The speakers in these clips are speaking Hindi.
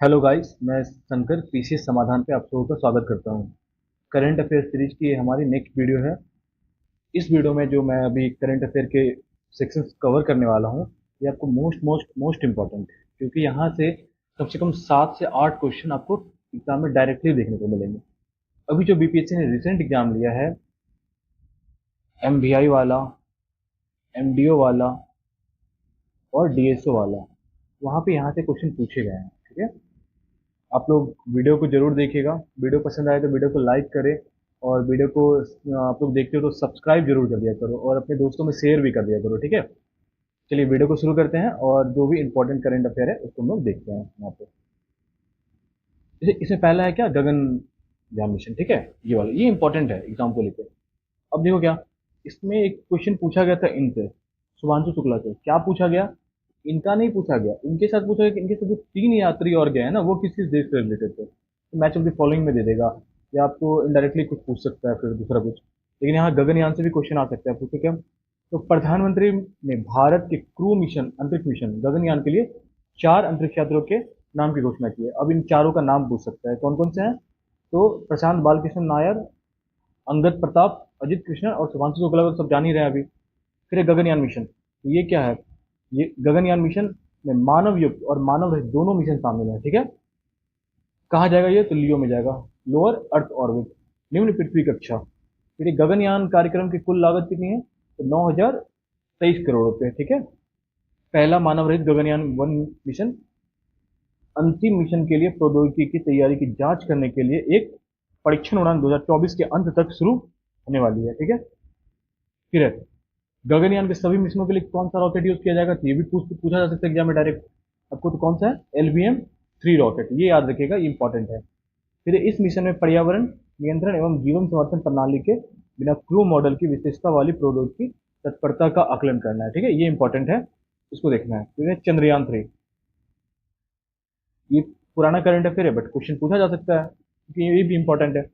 हेलो गाइस, मैं शंकर पीसीएस समाधान पे आप सबों का स्वागत करता हूँ। करंट अफेयर सीरीज की ये हमारी नेक्स्ट वीडियो है। इस वीडियो में जो मैं अभी करंट अफेयर के सेक्शंस कवर करने वाला हूँ, ये आपको मोस्ट मोस्ट मोस्ट इम्पोर्टेंट है, क्योंकि यहाँ से कम 7 से 8 क्वेश्चन आपको एग्जाम में डायरेक्टली देखने को मिलेंगे। अभी जो बीपीएससी ने रिसेंट एग्जाम लिया है, एमवीआई वाला, एमडीओ वाला और डीएसओ वाला, वहाँ पे यहाँ से क्वेश्चन पूछे गए हैं। ठीक है, आप लोग वीडियो को जरूर देखिएगा। वीडियो पसंद आए तो वीडियो को लाइक करें, और वीडियो को आप लोग देखते हो तो सब्सक्राइब जरूर कर दिया करो, और अपने दोस्तों में शेयर भी कर दिया करो। ठीक है, चलिए वीडियो को शुरू करते हैं, और जो भी इंपॉर्टेंट करंट अफेयर है उसको हम लोग देखते हैं यहाँ पे। जैसे इसमें पहला है क्या, गगनयान मिशन। ठीक है, ये वाला ये इंपॉर्टेंट है एग्जाम को लेकर। अब देखो क्या, इसमें एक क्वेश्चन पूछा गया था इनसे, शुभांशु शुक्ला से। क्या पूछा गया? इनका नहीं पूछा गया, इनके साथ पूछा गया कि इनके साथ जो 3 यात्री और गए हैं ना, वो किस किस देश से रिलेटेड थे। तो मैच ऑफ द फॉलोइंग में दे देगा, या आपको इनडायरेक्टली कुछ पूछ सकता है, फिर दूसरा कुछ। लेकिन यहाँ गगनयान से भी क्वेश्चन आ सकता है, पूछे क्या। तो प्रधानमंत्री ने भारत के क्रू मिशन, अंतरिक्ष मिशन गगनयान के लिए 4 अंतरिक्ष यात्रियों के नाम की घोषणा की है। अब इन चारों का नाम पूछ सकता है, कौन कौन से हैं। तो प्रशांत बालकृष्ण नायर, अंगद प्रताप, अजित कृष्ण और शुभांशु शुक्ला को सब जान ही रहे हैं अभी। फिर है गगनयान मिशन। तो ये क्या है? ये गगनयान मिशन में मानव युक्त और मानव रहित दोनों मिशन शामिल है। ठीक है, कहाँ जाएगा ये? तो लियो में जाएगा, लोअर अर्थ ऑर्बिट, निम्न पृथ्वी कक्षा। फिर ये गगनयान कार्यक्रम की कुल लागत कितनी है? तो 9,023 करोड़ रुपए। ठीक है, पहला मानव रहित गगनयान 1 मिशन अंतिम मिशन के लिए प्रौद्योगिकी की तैयारी की जांच करने के लिए एक परीक्षण उड़ान 2024 के अंत तक शुरू होने वाली है। ठीक है, फिर है गगनयान के सभी मिशनों के लिए कौन सा रॉकेट यूज किया जाएगा। तो ये भी पूछा जा सकता है एग्जाम में डायरेक्ट आपको। तो कौन सा है? LVM-3 रॉकेट, ये याद रखिएगा, ये इंपॉर्टेंट है। फिर इस मिशन में पर्यावरण नियंत्रण एवं जीवन समर्थन प्रणाली के बिना क्रू मॉडल की विशेषता वाली प्रौद्योगिकी तत्परता का आकलन करना है। ठीक है, ये इंपॉर्टेंट है, इसको देखना है। फिर है चंद्रयान 3। ये पुराना करंट अफेयर है, बट क्वेश्चन पूछा जा सकता है क्योंकि ये भी इंपॉर्टेंट है।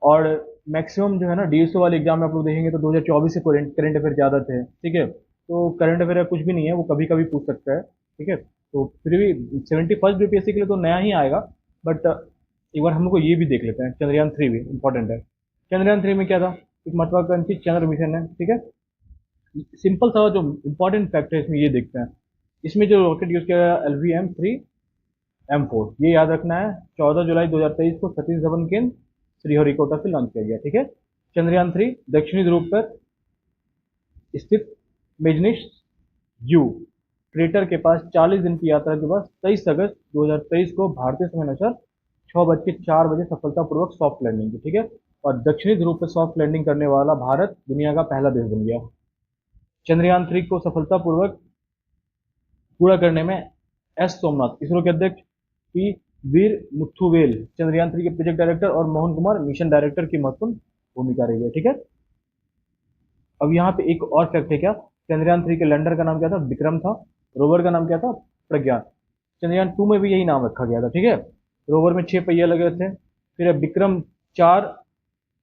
और मैक्सिमम जो है ना, डीएसओ वाले एग्जाम में आप लोग देखेंगे तो 2024 से करंट अफेयर ज़्यादा थे। ठीक है, तो करंट अफेयर कुछ भी नहीं है, वो कभी कभी पूछ सकता है। ठीक है, तो फिर भी 71st बीपीएससी के लिए तो नया ही आएगा। बट एक बार हम लोग को ये भी देख लेते हैं, चंद्रयान 3 भी इंपॉर्टेंट है। चंद्रयान 3 में क्या था? एक महत्वाकांक्षी चंद्र मिशन है। ठीक है, सिंपल सा जो इंपॉर्टेंट फैक्ट है इसमें ये देखते हैं। इसमें जो रॉकेट यूज किया गया LVM-3M4, ये याद रखना है। 14 जुलाई 2023 को सतीश धवन केंद्र श्रीहरिकोटा से लॉन्च किया गया। ठीक है, चंद्रयान 3 दक्षिणी ध्रुव पर स्थित मेजनिस यू क्रेटर के पास 40 दिन की यात्रा के बाद 23 अगस्त 2023 को भारतीय समय अनुसार 6:04 सफलतापूर्वक सॉफ्ट लैंडिंग की। ठीक है, और दक्षिणी ध्रुव पर सॉफ्ट लैंडिंग करने वाला भारत दुनिया का पहला देश बन गया। चंद्रयान 3 को सफलतापूर्वक पूरा करने में एस सोमनाथ, इसरो के अध्यक्ष, पी वीर मुथुवेल, चंद्रयान 3 के प्रोजेक्ट डायरेक्टर, और मोहन कुमार, मिशन डायरेक्टर की महत्वपूर्ण भूमिका रही है। ठीक है, अब यहाँ पे एक और फैक्ट है क्या, चंद्रयान 3 के लैंडर का नाम क्या था? विक्रम था। रोवर का नाम क्या था? प्रज्ञान। चंद्रयान 2 में भी यही नाम रखा गया था। ठीक है, रोवर में 6 पहिए लगे थे। फिर विक्रम 4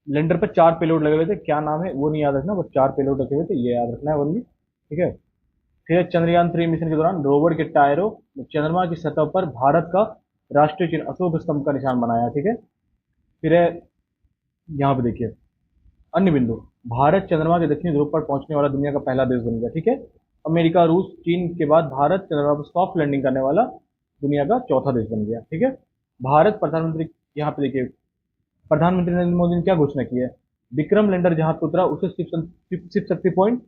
लैंडर पर 4 पेलोड लगे हुए थे, क्या नाम है वो नहीं याद रखना, बस 4 पेलोड रखे हुए थे, ये याद रखना है ओनली। ठीक है, फिर चंद्रयान 3 मिशन के दौरान रोवर के टायरों ने चंद्रमा की सतह पर भारत का राष्ट्रीय चिन्ह अशोक स्तंभ का निशान बनाया। ठीक है, फिर यहाँ पे देखिए अन्य बिंदु, भारत चंद्रमा के दक्षिणी ध्रुव पर पहुंचने वाला दुनिया का पहला देश बन गया। ठीक है, अमेरिका, रूस, चीन के बाद भारत चंद्रमा पर सॉफ्ट लैंडिंग करने वाला दुनिया का चौथा देश बन गया। ठीक है, भारत प्रधानमंत्री, यहाँ पे देखिए प्रधानमंत्री नरेंद्र मोदी ने क्या घोषणा की है? विक्रम लैंडर जहां पे उतरा उसे शिव शक्ति पॉइंट,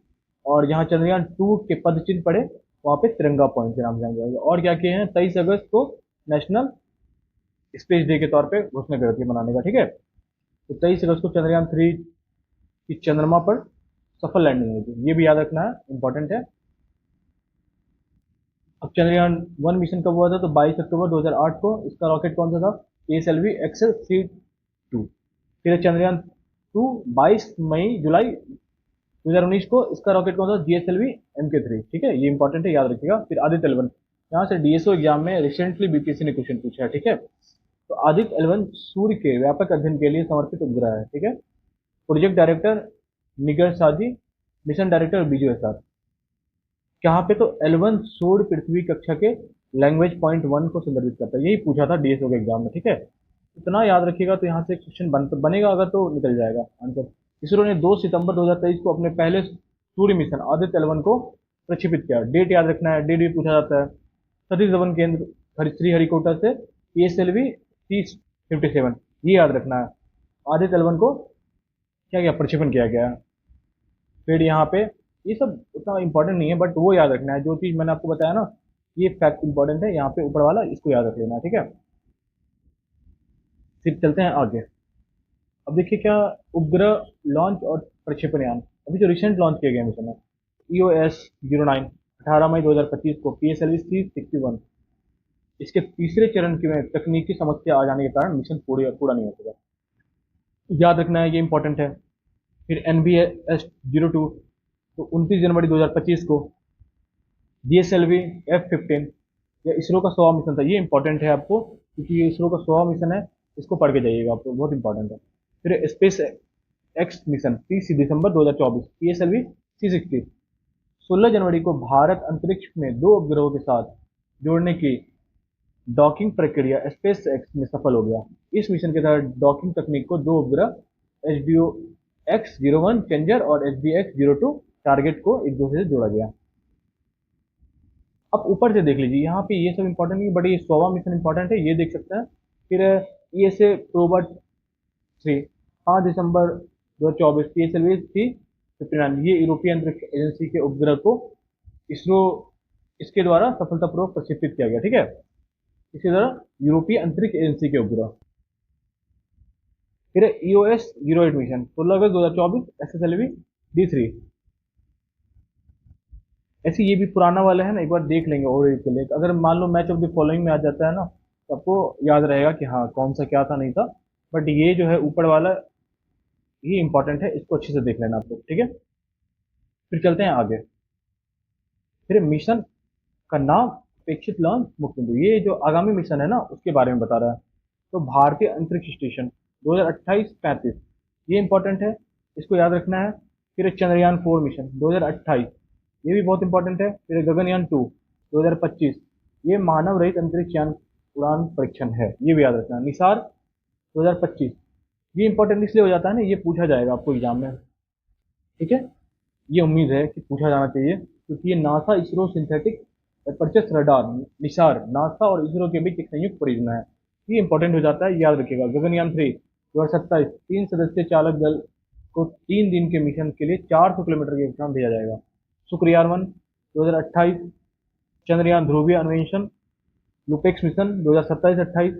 और जहां चंद्रयान 2 के पद चिन्ह पड़े वहां पे तिरंगा पॉइंट के नाम से जाना जाएगा। और क्या किए हैं? 23 अगस्त को नेशनल स्पेस डे के तौर पे घोषणा कर दी मनाने का। ठीक है, तो 23 अगस्त को चंद्रयान 3 की चंद्रमा पर सफल लैंडिंग हुई थी, ये भी याद रखना है, इंपॉर्टेंट है। अब चंद्रयान 1 मिशन कब हुआ था? तो 22 अक्टूबर 2008 को। इसका रॉकेट कौन सा था? ASLV-XL-3 फिर चंद्रयान 2 22 जुलाई 2019 को। इसका रॉकेट कौन सा? GSLV-MK3। ठीक है, ये इंपॉर्टेंट है, याद रखिएगा। फिर आदित्य 11, यहाँ से डीएसओ एग्जाम में रिसेंटली बीपीएससी ने क्वेश्चन पूछा है। ठीक है, तो आदित्य 11 सूर्य के व्यापक अध्ययन के लिए समर्पित उपग्रह है। ठीक है, प्रोजेक्ट डायरेक्टर निगर साजी, mission director Biju S R. यहाँ पे तो L1 सूर्य पृथ्वी कक्षा के लैंग्वेज पॉइंट 1 को संदर्भित करता है। यही पूछा था डीएसओ के एग्जाम में, ठीक है। इतना याद रखिएगा तो यहाँ से क्वेश्चन बनेगा, अगर तो निकल जाएगा आंसर। इसरो ने 2 सितंबर 2023 को अपने पहले सूर्य मिशन आदित्य L1 को प्रक्षेपित किया। डेट याद रखना है, डेट भी पूछा जाता है। सतीश धवन केंद्र श्रीहरिकोटा से PSLV C57, ये याद रखना है। आदित्य L1 को क्या किया, प्रक्षेपण किया गया। फिर यहाँ पे ये सब उतना इंपॉर्टेंट नहीं है, बट वो याद रखना है जो चीज़ मैंने आपको बताया ना, ये फैक्ट इंपॉर्टेंट है। यहाँ पे ऊपर वाला इसको याद रख लेना है, ठीक है। फिर चलते हैं आगे। अब देखिए क्या, उपग्रह लॉन्च और प्रक्षेपण यान, अभी जो रिसेंट लॉन्च किया गया मिशन है EOS-09, 18 मई 2025 को PSLV C61। इसके तीसरे चरण की में तकनीकी समस्या आ जाने के कारण मिशन पूरा नहीं हो सका, याद रखना है, ये इंपॉर्टेंट है। फिर NBS-02, तो 29 जनवरी 2025 को GSLV F15, यह इसरो का 100वां मिशन था। ये इंपॉर्टेंट है आपको, क्योंकि ये इसरो का 100वां मिशन है, इसको पढ़ के जाइएगा आपको, बहुत इंपॉर्टेंट है। फिर स्पेस एक्स मिशन 30 दिसंबर 2024 PSLV C60, 16 जनवरी को भारत अंतरिक्ष में 2 उपग्रहों के साथ जोड़ने की डॉकिंग प्रक्रिया स्पेस एक्स में सफल हो गया। इस मिशन के तहत डॉकिंग तकनीक को 2 उपग्रह HDO-X01 चेंजर और HDX-02 टारगेट को एक दूसरे से जोड़ा गया। अब ऊपर से देख लीजिए, यहाँ पे ये सब इंपॉर्टेंट नहीं, बट ये 100वां मिशन इंपॉर्टेंट है, ये देख सकते हैं। फिर ESA प्रोबर्ट 3, 5 दिसंबर 2024 PSLV C59, ये यूरोपीय अंतरिक्ष एजेंसी के उपग्रह को इसरो इसके द्वारा सफलतापूर्वक प्रक्षेपित किया गया, ठीक है। इसके द्वारा यूरोपीय अंतरिक्ष एजेंसी के उपग्रह। फिर EOS-08 मिशन 16 अगस्त 2024 SSLV D3, ऐसे ये भी पुराना वाला है ना, एक बार देख लेंगे और एक के लिए। अगर मान लो मैच ऑफ द फॉलोइंग में आ जाता है ना, तो आपको याद रहेगा कि हाँ कौन सा क्या था नहीं था। बट ये जो है ऊपर वाला, ये इंपॉर्टेंट है, इसको अच्छे से देख लेना आपको, ठीक है। फिर चलते हैं आगे। फिर मिशन का नाम, अपेक्षित लॉन्च मुख्य बिंदु, ये जो आगामी मिशन है ना उसके बारे में बता रहा है। तो भारतीय अंतरिक्ष स्टेशन 2028-35, ये इंपॉर्टेंट है, इसको याद रखना है। फिर चंद्रयान 4 मिशन 2028, ये भी बहुत इंपॉर्टेंट है। फिर गगनयान 2 2025, ये मानव रहित अंतरिक्ष यान उड़ान परीक्षण है, ये भी याद रखना है। निसार 2025, ये इंपॉर्टेंट इसलिए हो जाता है ना, ये पूछा जाएगा आपको एग्जाम में, ठीक है। ये उम्मीद है कि पूछा जाना चाहिए, क्योंकि ये NASA ISRO synthetic aperture radar Nisar, NASA और इसरो के बीच एक संयुक्त परियोजना है, ये इंपॉर्टेंट हो जाता है, याद रखिएगा। गगनयान 3 2027, 3 सदस्यीय चालक दल को 3 दिन के मिशन के लिए 400 किलोमीटर की कक्षा में भेजा जाएगा। शुक्रयान 2028, चंद्रयान ध्रुवीय अन्वेषण लुपेक्स मिशन 2027-28,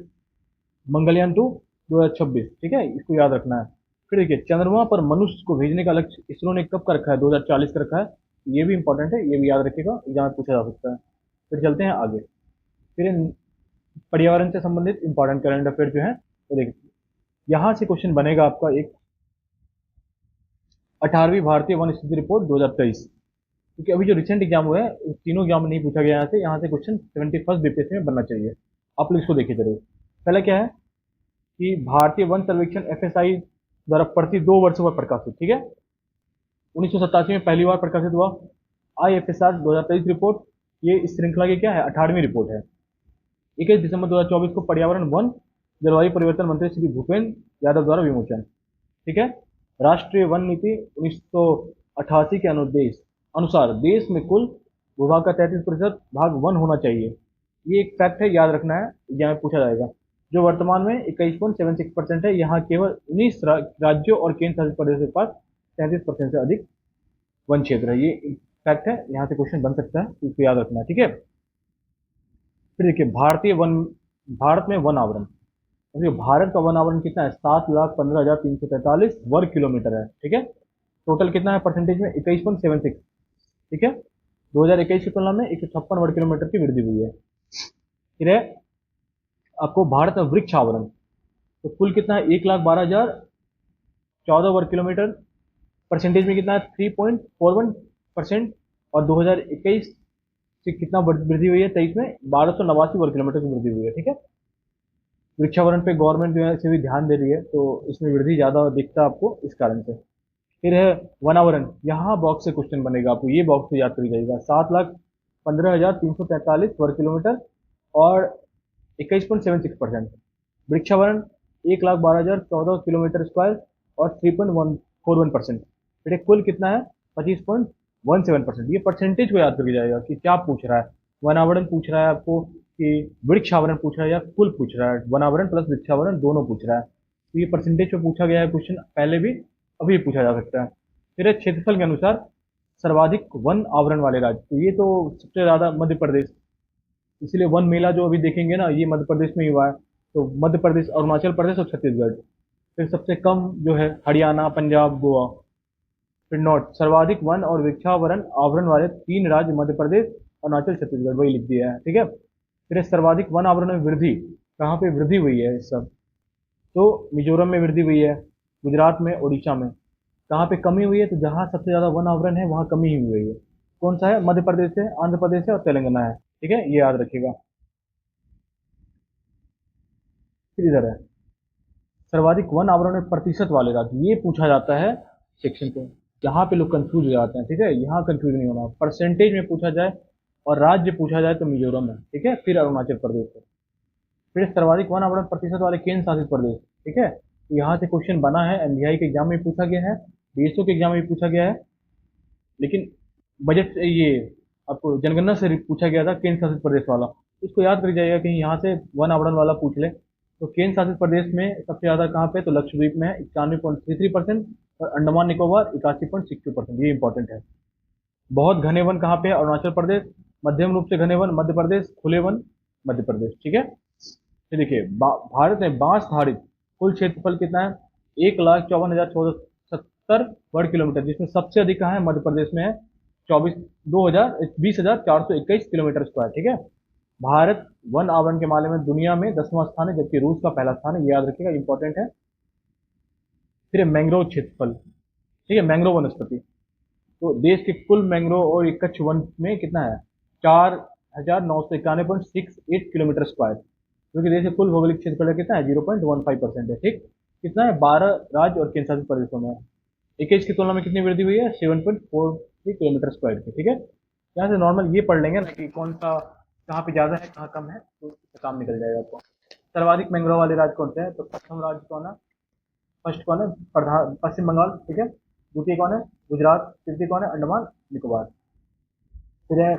मंगलयान 2 2026, ठीक है, इसको याद रखना है। फिर देखिए, चंद्रमा पर मनुष्य को भेजने का लक्ष्य इसरो ने कब का रखा है, 2040 का रखा है, ये भी इंपॉर्टेंट है, ये भी याद रखिएगा, एग्जाम में पूछा जा सकता है। फिर चलते हैं आगे। फिर पर्यावरण से संबंधित इंपॉर्टेंट करंट अफेयर जो है, तो देखिए यहाँ से क्वेश्चन बनेगा आपका एक 18वीं भारतीय वन स्थिति रिपोर्ट 2023, क्योंकि अभी जो रिसेंट एग्जाम हुए हैं तीनों एग्जाम में नहीं पूछा गया, यहाँ से क्वेश्चन 71st बीपीएससी में बनना चाहिए। आप लोग इसको देखिए जरूर। पहला क्या है कि भारतीय वन सर्वेक्षण FSI द्वारा प्रति 2 वर्षों पर प्रकाशित, ठीक है, 1987 में पहली बार प्रकाशित हुआ। IFSR 2023 रिपोर्ट, ये इस श्रृंखला की क्या है, 18वीं रिपोर्ट है। 21 दिसंबर 2024 को पर्यावरण वन जलवायु परिवर्तन मंत्री श्री भूपेंद्र यादव द्वारा विमोचन, ठीक है। राष्ट्रीय वन नीति 1988 के अनुदेश अनुसार देश में कुल भूभाग का 33% भाग वन होना चाहिए, ये एक फैक्ट है, याद रखना है, एग्जाम में पूछा जाएगा। जो वर्तमान में 21.76% है, यहाँ केवल 19 राज्यों और केंद्र शासित प्रदेशों के पास 33% से अधिक वन क्षेत्र है, ये फैक्ट है, यहाँ से क्वेश्चन बन सकता है, इसको याद रखना है, ठीक है। फिर देखिए भारत में वन आवरण, भारत का वन आवरण कितना है, 7,15,343 वर्ग किलोमीटर है, ठीक है। टोटल कितना है परसेंटेज में, 21.76, ठीक है। 2021 की तुलना में 156 वर्ग किलोमीटर की वृद्धि हुई है। फिर है आपको भारत में वृक्ष आवरण, तो कुल कितना है, 1,12,014 वर्ग किलोमीटर, परसेंटेज में कितना है 3.41%, और 2021 से कितना वृद्धि हुई है 23 में 1289 वर्ग किलोमीटर की वृद्धि हुई है, ठीक है। वृक्षावरण पे गवर्नमेंट जो है इसे भी ध्यान दे रही है, तो इसमें वृद्धि ज़्यादा दिखता है आपको इस कारण से। फिर है वनावरण, यहाँ बॉक्स से क्वेश्चन बनेगा, आपको ये बॉक्स से याद करी जाएगा। 7,15,343 वर्ग किलोमीटर, और 21.76%। वृक्षावरण 1,12,014 किलोमीटर स्क्वायर और 3.141%। बेटे कुल कितना है? 25.17%। ये परसेंटेज को याद करके जाएगा कि क्या पूछ रहा है। वनावरण पूछ रहा है आपको कि वृक्षावरण पूछ रहा है या कुल पूछ रहा है। वनावरण प्लस वृक्षावरण दोनों पूछ रहा है, तो ये परसेंटेज पे पूछा गया है क्वेश्चन पहले भी, अभी भी पूछा जा सकता है। फिर है क्षेत्रफल के अनुसार सर्वाधिक वन आवरण वाले राज्य, तो ये तो सबसे ज्यादा मध्य प्रदेश, इसलिए वन मेला जो अभी देखेंगे ना ये मध्य प्रदेश में ही हुआ है। तो मध्य प्रदेश, अरुणाचल प्रदेश और छत्तीसगढ़। फिर सबसे कम जो है हरियाणा, पंजाब, गोवा। फिर नॉर्थ सर्वाधिक वन और वृक्षावरण आवरण वाले तीन राज्य मध्य प्रदेश, अरुणाचल, छत्तीसगढ़, वही लिख दिया है, ठीक है। फिर सर्वाधिक वन आवरण में वृद्धि, कहाँ पे वृद्धि हुई है इस सब? तो मिजोरम में वृद्धि हुई है, गुजरात में, उड़ीसा में। कहाँ पे कमी हुई है? तो जहाँ सबसे ज्यादा वन आवरण है वहाँ कमी ही हुई है। कौन सा है? मध्य प्रदेश है, आंध्र प्रदेश है और तेलंगाना है, ठीक है, ये याद रखिएगा। फिर इधर है सर्वाधिक वन आवरण में प्रतिशत वाले राज्य, ये पूछा जाता है सेक्शन को। यहाँ पे लोग कंफ्यूज हो जाते हैं, ठीक है, यहाँ कंफ्यूज नहीं होना। परसेंटेज में पूछा जाए और राज्य पूछा जाए तो मिजोरम है, ठीक है, फिर अरुणाचल प्रदेश है। फिर सर्वाधिक वन आवरण प्रतिशत वाले केंद्र शासित प्रदेश, ठीक है, तो यहाँ से क्वेश्चन बना है, एमबीआई के एग्जाम में पूछा गया है, बीएसओ के एग्जाम में पूछा गया है, लेकिन बजट से ये आपको जनगणना से पूछा गया था केंद्र शासित प्रदेश वाला। इसको याद कर जाइएगा कहीं यहाँ से वन आवरण वाला पूछ ले। तो केंद्र शासित प्रदेश में सबसे ज्यादा कहाँ पे? तो लक्षद्वीप में है 91.33%, और अंडमान निकोबार 81.62%, ये इंपॉर्टेंट है। बहुत घने वन कहाँ पे है? अरुणाचल प्रदेश। मध्यम रूप से घने वन मध्य प्रदेश। खुले वन मध्य प्रदेश, ठीक है। ये देखिए भारत में बांस धारित कुल क्षेत्रफल कितना है? 1,54,470 वर्ग किलोमीटर, जिसमें सबसे अधिक कहाँ है? मध्य प्रदेश में है, 20,421 किलोमीटर स्क्वायर, ठीक है। भारत वन आवरण के मामले में दुनिया में 10वां स्थान है, जबकि रूस का पहला स्थान है, ये याद रखिएगा, इंपॉर्टेंट है। फिर मैंग्रोव क्षेत्रफल, ठीक है, मैंग्रोव वनस्पति। तो देश के कुल मैंग्रोव और एक कच्छ वन में कितना है? 4,991.68 किलोमीटर स्क्वायर, जो कि देश के कुल भौगोलिक क्षेत्रफल कितना है? 0.15% है, ठीक। कितना है? 12 राज्य और केंद्र शासित प्रदेशों में है। 21 की तुलना में कितनी वृद्धि हुई है? 7.43 किलोमीटर स्क्वायर की, ठीक है। यहाँ से नॉर्मल ये पढ़ लेंगे ना कि कौन सा कहाँ पे ज्यादा है कहाँ कम है, तो इसका काम निकल जाएगा आपको। सर्वाधिक मैंग्रोव वाले राज्य कौन से हैं? तो प्रथम राज्य कौन है? फर्स्ट कौन है? प्रधान पश्चिम बंगाल, ठीक है। द्वितीय कौन है? गुजरात। तृतीय कौन है? अंडमान निकोबार। फिर है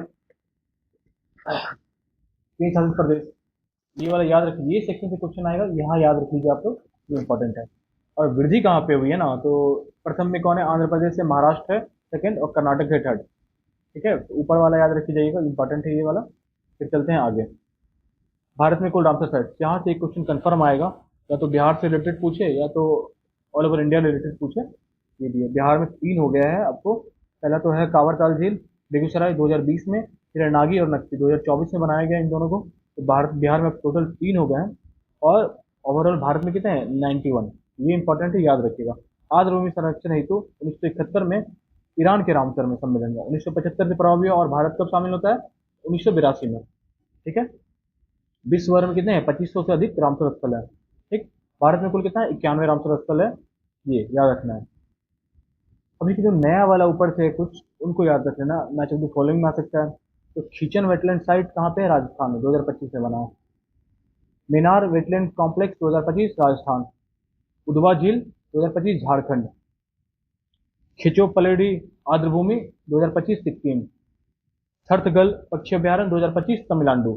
केंद्र शासित प्रदेश, ये वाला याद रखिए, ये सेक्शन से क्वेश्चन आएगा, यहाँ याद रख लीजिए आप लोग, ये इंपॉर्टेंट है। और वृद्धि कहाँ पे हुई है ना, तो प्रथम में कौन है? आंध्र प्रदेश से, महाराष्ट्र है सेकंड, और कर्नाटक है थर्ड, ठीक है। तो ऊपर वाला याद रखी जाइएगा, इंपॉर्टेंट है ये वाला। फिर चलते हैं आगे। भारत में कुल रामसर साइट, यहाँ से एक क्वेश्चन कंफर्म आएगा, या तो बिहार से रिलेटेड पूछे या तो ऑल ओवर इंडिया रिलेटेड पूछे। ये भी है, बिहार में 3 हो गया है आपको। पहला तो है कांवरताल झील, बेगूसराय 2020 में। फिर है नागी और नक्की 2024 में बनाया गया इन दोनों को। तो भारत बिहार में टोटल 3 हो गए हैं, और ओवरऑल भारत में कितने हैं? 91। ये इंपॉर्टेंट है, याद रखिएगा। आर्द्र भूमि संरक्षण हेतु 1971 में ईरान के रामसर में सम्मेलन हुआ, 1975 से प्रभावी हुआ, और भारत कब शामिल होता है? 1982 में, ठीक है। विश्व भर में कितने हैं? 2500 से अधिक रामसर स्थल है, ठीक। भारत में कुल कितना है? 91 रामसर स्थल है, ये याद रखना है। अभी की जो नया वाला ऊपर से है कुछ, उनको याद रख लेना, मैच ऑफ द फॉलोइंग में आ सकता है। तो खींचन वेटलैंड साइट कहाँ पे है? राजस्थान में, 2025 में बना है। Maynard wetland complex 2025 Rajasthan. Udhwa झील 2025 झारखंड। खिचो पलेडी आर्द्रभूमि 2025 सिक्किम। थर्थगल पक्षी अभ्यारण्य 2025 तमिलनाडु।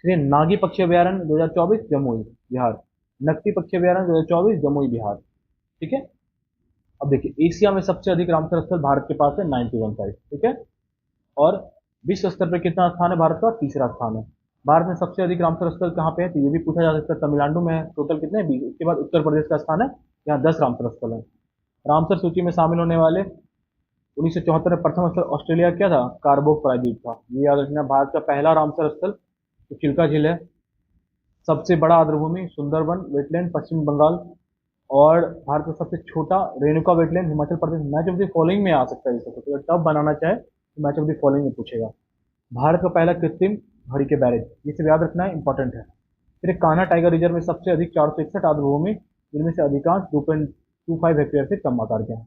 फिर नागी पक्षी अभ्यारण्य 2024 जमुई बिहार। नकटी पक्षी अभ्यारण्य 2024 जमुई बिहार, ठीक है। अब देखिए एशिया में सबसे अधिक रामसर स्थल भारत के पास है, 91 साइट, ठीक है। और विश्व स्तर पर कितना स्थान है भारत का? तीसरा स्थान है। भारत में सबसे अधिक रामसर स्थल कहाँ पे है? तो ये भी पूछा जा सकता है, तमिलनाडु में है। टोटल कितने हैं? 20। उसके बाद उत्तर प्रदेश का स्थान है, यहाँ 10 रामसर स्थल है। रामसर सूची में शामिल होने वाले 1974 में प्रथम स्थल ऑस्ट्रेलिया क्या था? कार्बोक प्रायद्वीप था, ये याद रखना। भारत का पहला रामसर स्थल तो चिल्का झील है। सबसे बड़ा आर्द्रभूमि सुंदरवन वेटलैंड पश्चिम बंगाल। और भारत का सबसे छोटा Renuka wetland Himachal Pradesh. Match of the following में आ सकता है, इसको तो टफ बनाना चाहे तो मैच ऑफ द फॉलोइंग में पूछेगा। भारत का पहला कृत्रिम घड़ी के बैरेज, ये सब याद रखना है, इंपॉर्टेंट है। फिर कान्हा टाइगर रिजर्व में सबसे अधिक 461 आर्द्रभूमि, जिनमें से अधिकांश 2.25 हेक्टेयर से कम आकार के हैं,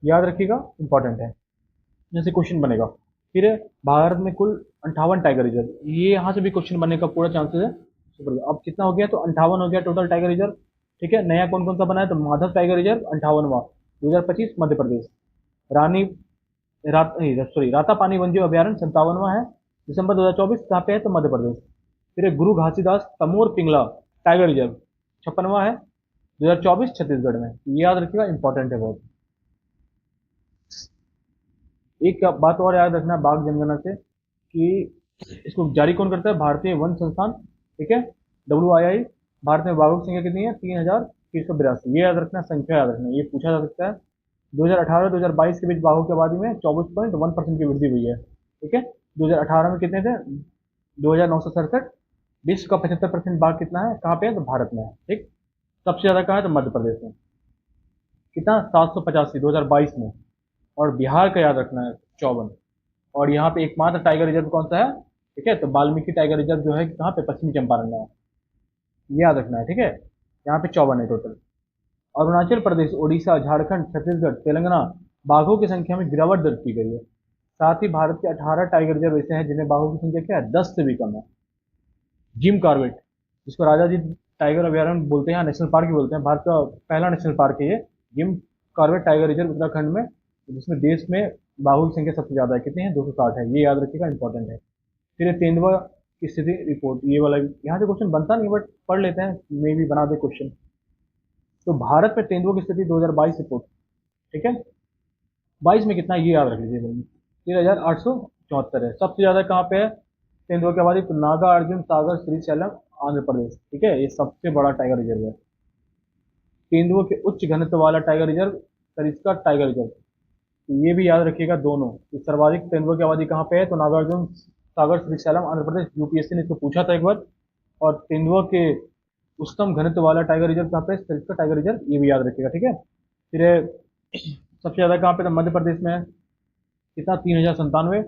याद रखिएगा, इंपॉर्टेंट है। जैसे क्वेश्चन बनेगा फिर भारत में कुल 58 टाइगर रिजर्व, ये यहाँ से भी क्वेश्चन बनने का पूरा चांसेस है। सुपर, अब कितना हो गया, तो 58 हो गया टोटल टाइगर रिजर्व। ठीक है, नया कौन कौन सा बना है, तो माधव टाइगर रिजर्व 58वां, 2025 मध्य प्रदेश। रानी राता पानी वन्यजीव अभ्यारण्य 57वां है, दिसंबर 2024, कहाँ पे है, तो मध्य प्रदेश। फिर एक गुरु घासीदास तमोर पिंगला टाइगर रिजर्व 56वां है, 2024 छत्तीसगढ़ में। ये याद रखिएगा, इंपॉर्टेंट है बहुत। एक बात और याद रखना बाघ जनगणना से, कि इसको जारी कौन करता है, भारतीय वन संस्थान। ठीक है, WII। भारत में बाघों की संख्या कितनी है, 3,382। ये याद रखना, संख्या याद रखना, ये पूछा जा सकता है। 2018-2022 के बीच बाघों की आबादी में 24.1% की वृद्धि हुई है। ठीक है, 2018 में कितने थे, 2,967। विश्व का 75% बाघ कितना है, कहाँ पे है, तो भारत में है। ठीक, सबसे ज्यादा कहाँ है, तो मध्य प्रदेश में। कितना, 785 2022 में। और बिहार का याद रखना है 54। और यहाँ पे एकमात्र टाइगर रिजर्व कौन सा है, ठीक है, तो वाल्मीकि टाइगर रिजर्व जो है कहाँ पे, पश्चिमी चंपारण में है। ये याद रखना है, ठीक है। यहाँ पे 54 है टोटल। अरुणाचल प्रदेश, उड़ीसा, झारखंड, छत्तीसगढ़, तेलंगाना बाघों की संख्या में गिरावट दर्ज की गई है। साथ ही भारत के 18 टाइगर रिजर्व ऐसे हैं जिन्हें बाघों की संख्या क्या है, 10 से भी कम है। जिम कॉर्बेट, जिसको राजा जी टाइगर अभ्यारण्य बोलते हैं, नेशनल पार्क भी बोलते हैं, भारत का पहला नेशनल पार्क है ये, Jim Corbett tiger reserve Uttarakhand में, जिसमें देश में बाघों की संख्या सबसे ज्यादा है, कितनी है, 260 है। ये याद रखिएगा, इंपॉर्टेंट है। फिर ये तेंदुआ की स्थिति रिपोर्ट, ये वाला यहाँ से क्वेश्चन बनता नहीं, बट पढ़ लेते हैं, मे भी बना दे क्वेश्चन। तो भारत में तेंदुआ की स्थिति 2022 रिपोर्ट। ठीक है, 22 में कितना है, ये याद रख लीजिए, 13,874 है। सबसे ज्यादा कहाँ पे है तेंदुआ की आबादी, तो नागा अर्जुन सागर श्रीशैलम आंध्र प्रदेश। ठीक है, ये सबसे बड़ा टाइगर रिजर्व है। तेंदुआ के उच्च घनत्व वाला tiger reserve Sariska tiger reserve, तो ये भी याद रखिएगा दोनों, कि सर्वाधिक तेंदुआ की आबादी कहाँ पे है, तो नागार्जुन सागर श्रीशैलम आंध्र प्रदेश। यूपीएससी ने इसको पूछा था एक बार। और तेंदुआ के उच्चतम घनत्व वाला टाइगर रिजर्व कहाँ पे है, सरिस्का टाइगर रिजर्व, ये भी याद रखिएगा। ठीक है, फिर सबसे ज्यादा कहाँ पे, तो मध्य प्रदेश में है, कितना, 3,097।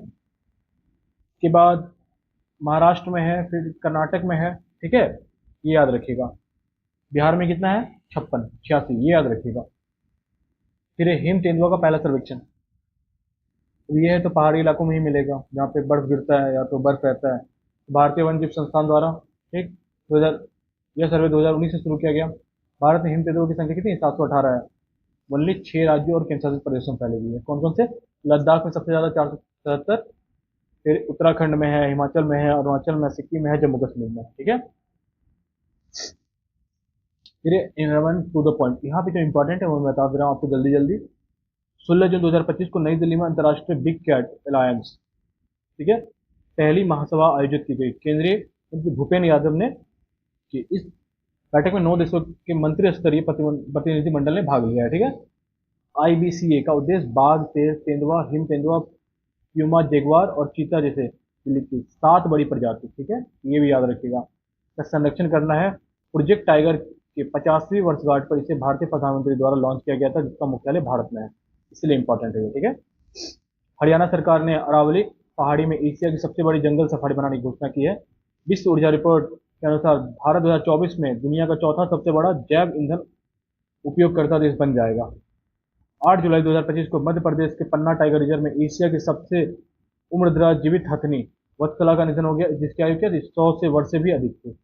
के बाद महाराष्ट्र में है, फिर कर्नाटक में है। ठीक है, ये याद रखिएगा। बिहार में कितना है, 56, 86, ये याद रखिएगा। फिर हिम तेंदुआ का पहला सर्वेक्षण, तो ये है तो पहाड़ी इलाकों में ही मिलेगा, जहाँ पे बर्फ गिरता है या तो बर्फ रहता है। भारतीय वन्यजीव संस्थान द्वारा, ठीक, 2000, यह सर्वे 2019 से शुरू किया गया। भारत में हिम तेंदुओं की संख्या कितनी है, 718 है। ओनली 6 राज्यों और केंद्रशासित प्रदेशों में फैली हुई है। कौन कौन से, लद्दाख में सबसे ज्यादा 477, फिर उत्तराखंड में है, हिमाचल में है, अरुणाचल में, सिक्किम में है, जम्मू कश्मीर में। ठीक है, फिर इलेवन टू द पॉइंट, यहाँ पे जो इंपॉर्टेंट है वो मैं बता दे रहा हूँ आपको जल्दी जल्दी। 16 जून 2025 को नई दिल्ली में अंतर्राष्ट्रीय बिग कैट अलायंस, ठीक है, पहली महासभा आयोजित की गई। केंद्रीय मंत्री भूपेंद्र यादव ने, कि इस बैठक में 9 देशों के मंत्री स्तरीय प्रतिनिधिमंडल ने भाग लिया है। ठीक है, IBCA का उद्देश्य बाघ, शेर, तेंदुआ, हिम तेंदुआ, प्यूमा, जगुआर और चीता जैसे बिल्ली की 7 बड़ी प्रजाति, ठीक है, ये भी याद रखिएगा, का संरक्षण करना है। प्रोजेक्ट टाइगर के 50वीं वर्षगांठ पर इसे भारतीय प्रधानमंत्री द्वारा लॉन्च किया गया था, जिसका मुख्यालय भारत में है, इसलिए इंपॉर्टेंट है ये। ठीक है, हरियाणा सरकार ने अरावली पहाड़ी में एशिया की सबसे बड़ी जंगल सफारी बनाने की घोषणा की है। विश्व ऊर्जा रिपोर्ट के अनुसार भारत 2024 में दुनिया का चौथा सबसे बड़ा जैव ईंधन उपयोगकर्ता देश बन जाएगा। 8 जुलाई 2025 को मध्य प्रदेश के पन्ना टाइगर रिजर्व में एशिया की सबसे उम्रदराज जीवित हथनी वत्सला का निधन हो गया, जिसकी आयु क्या थी, 100 से वर्ष से भी अधिक थी।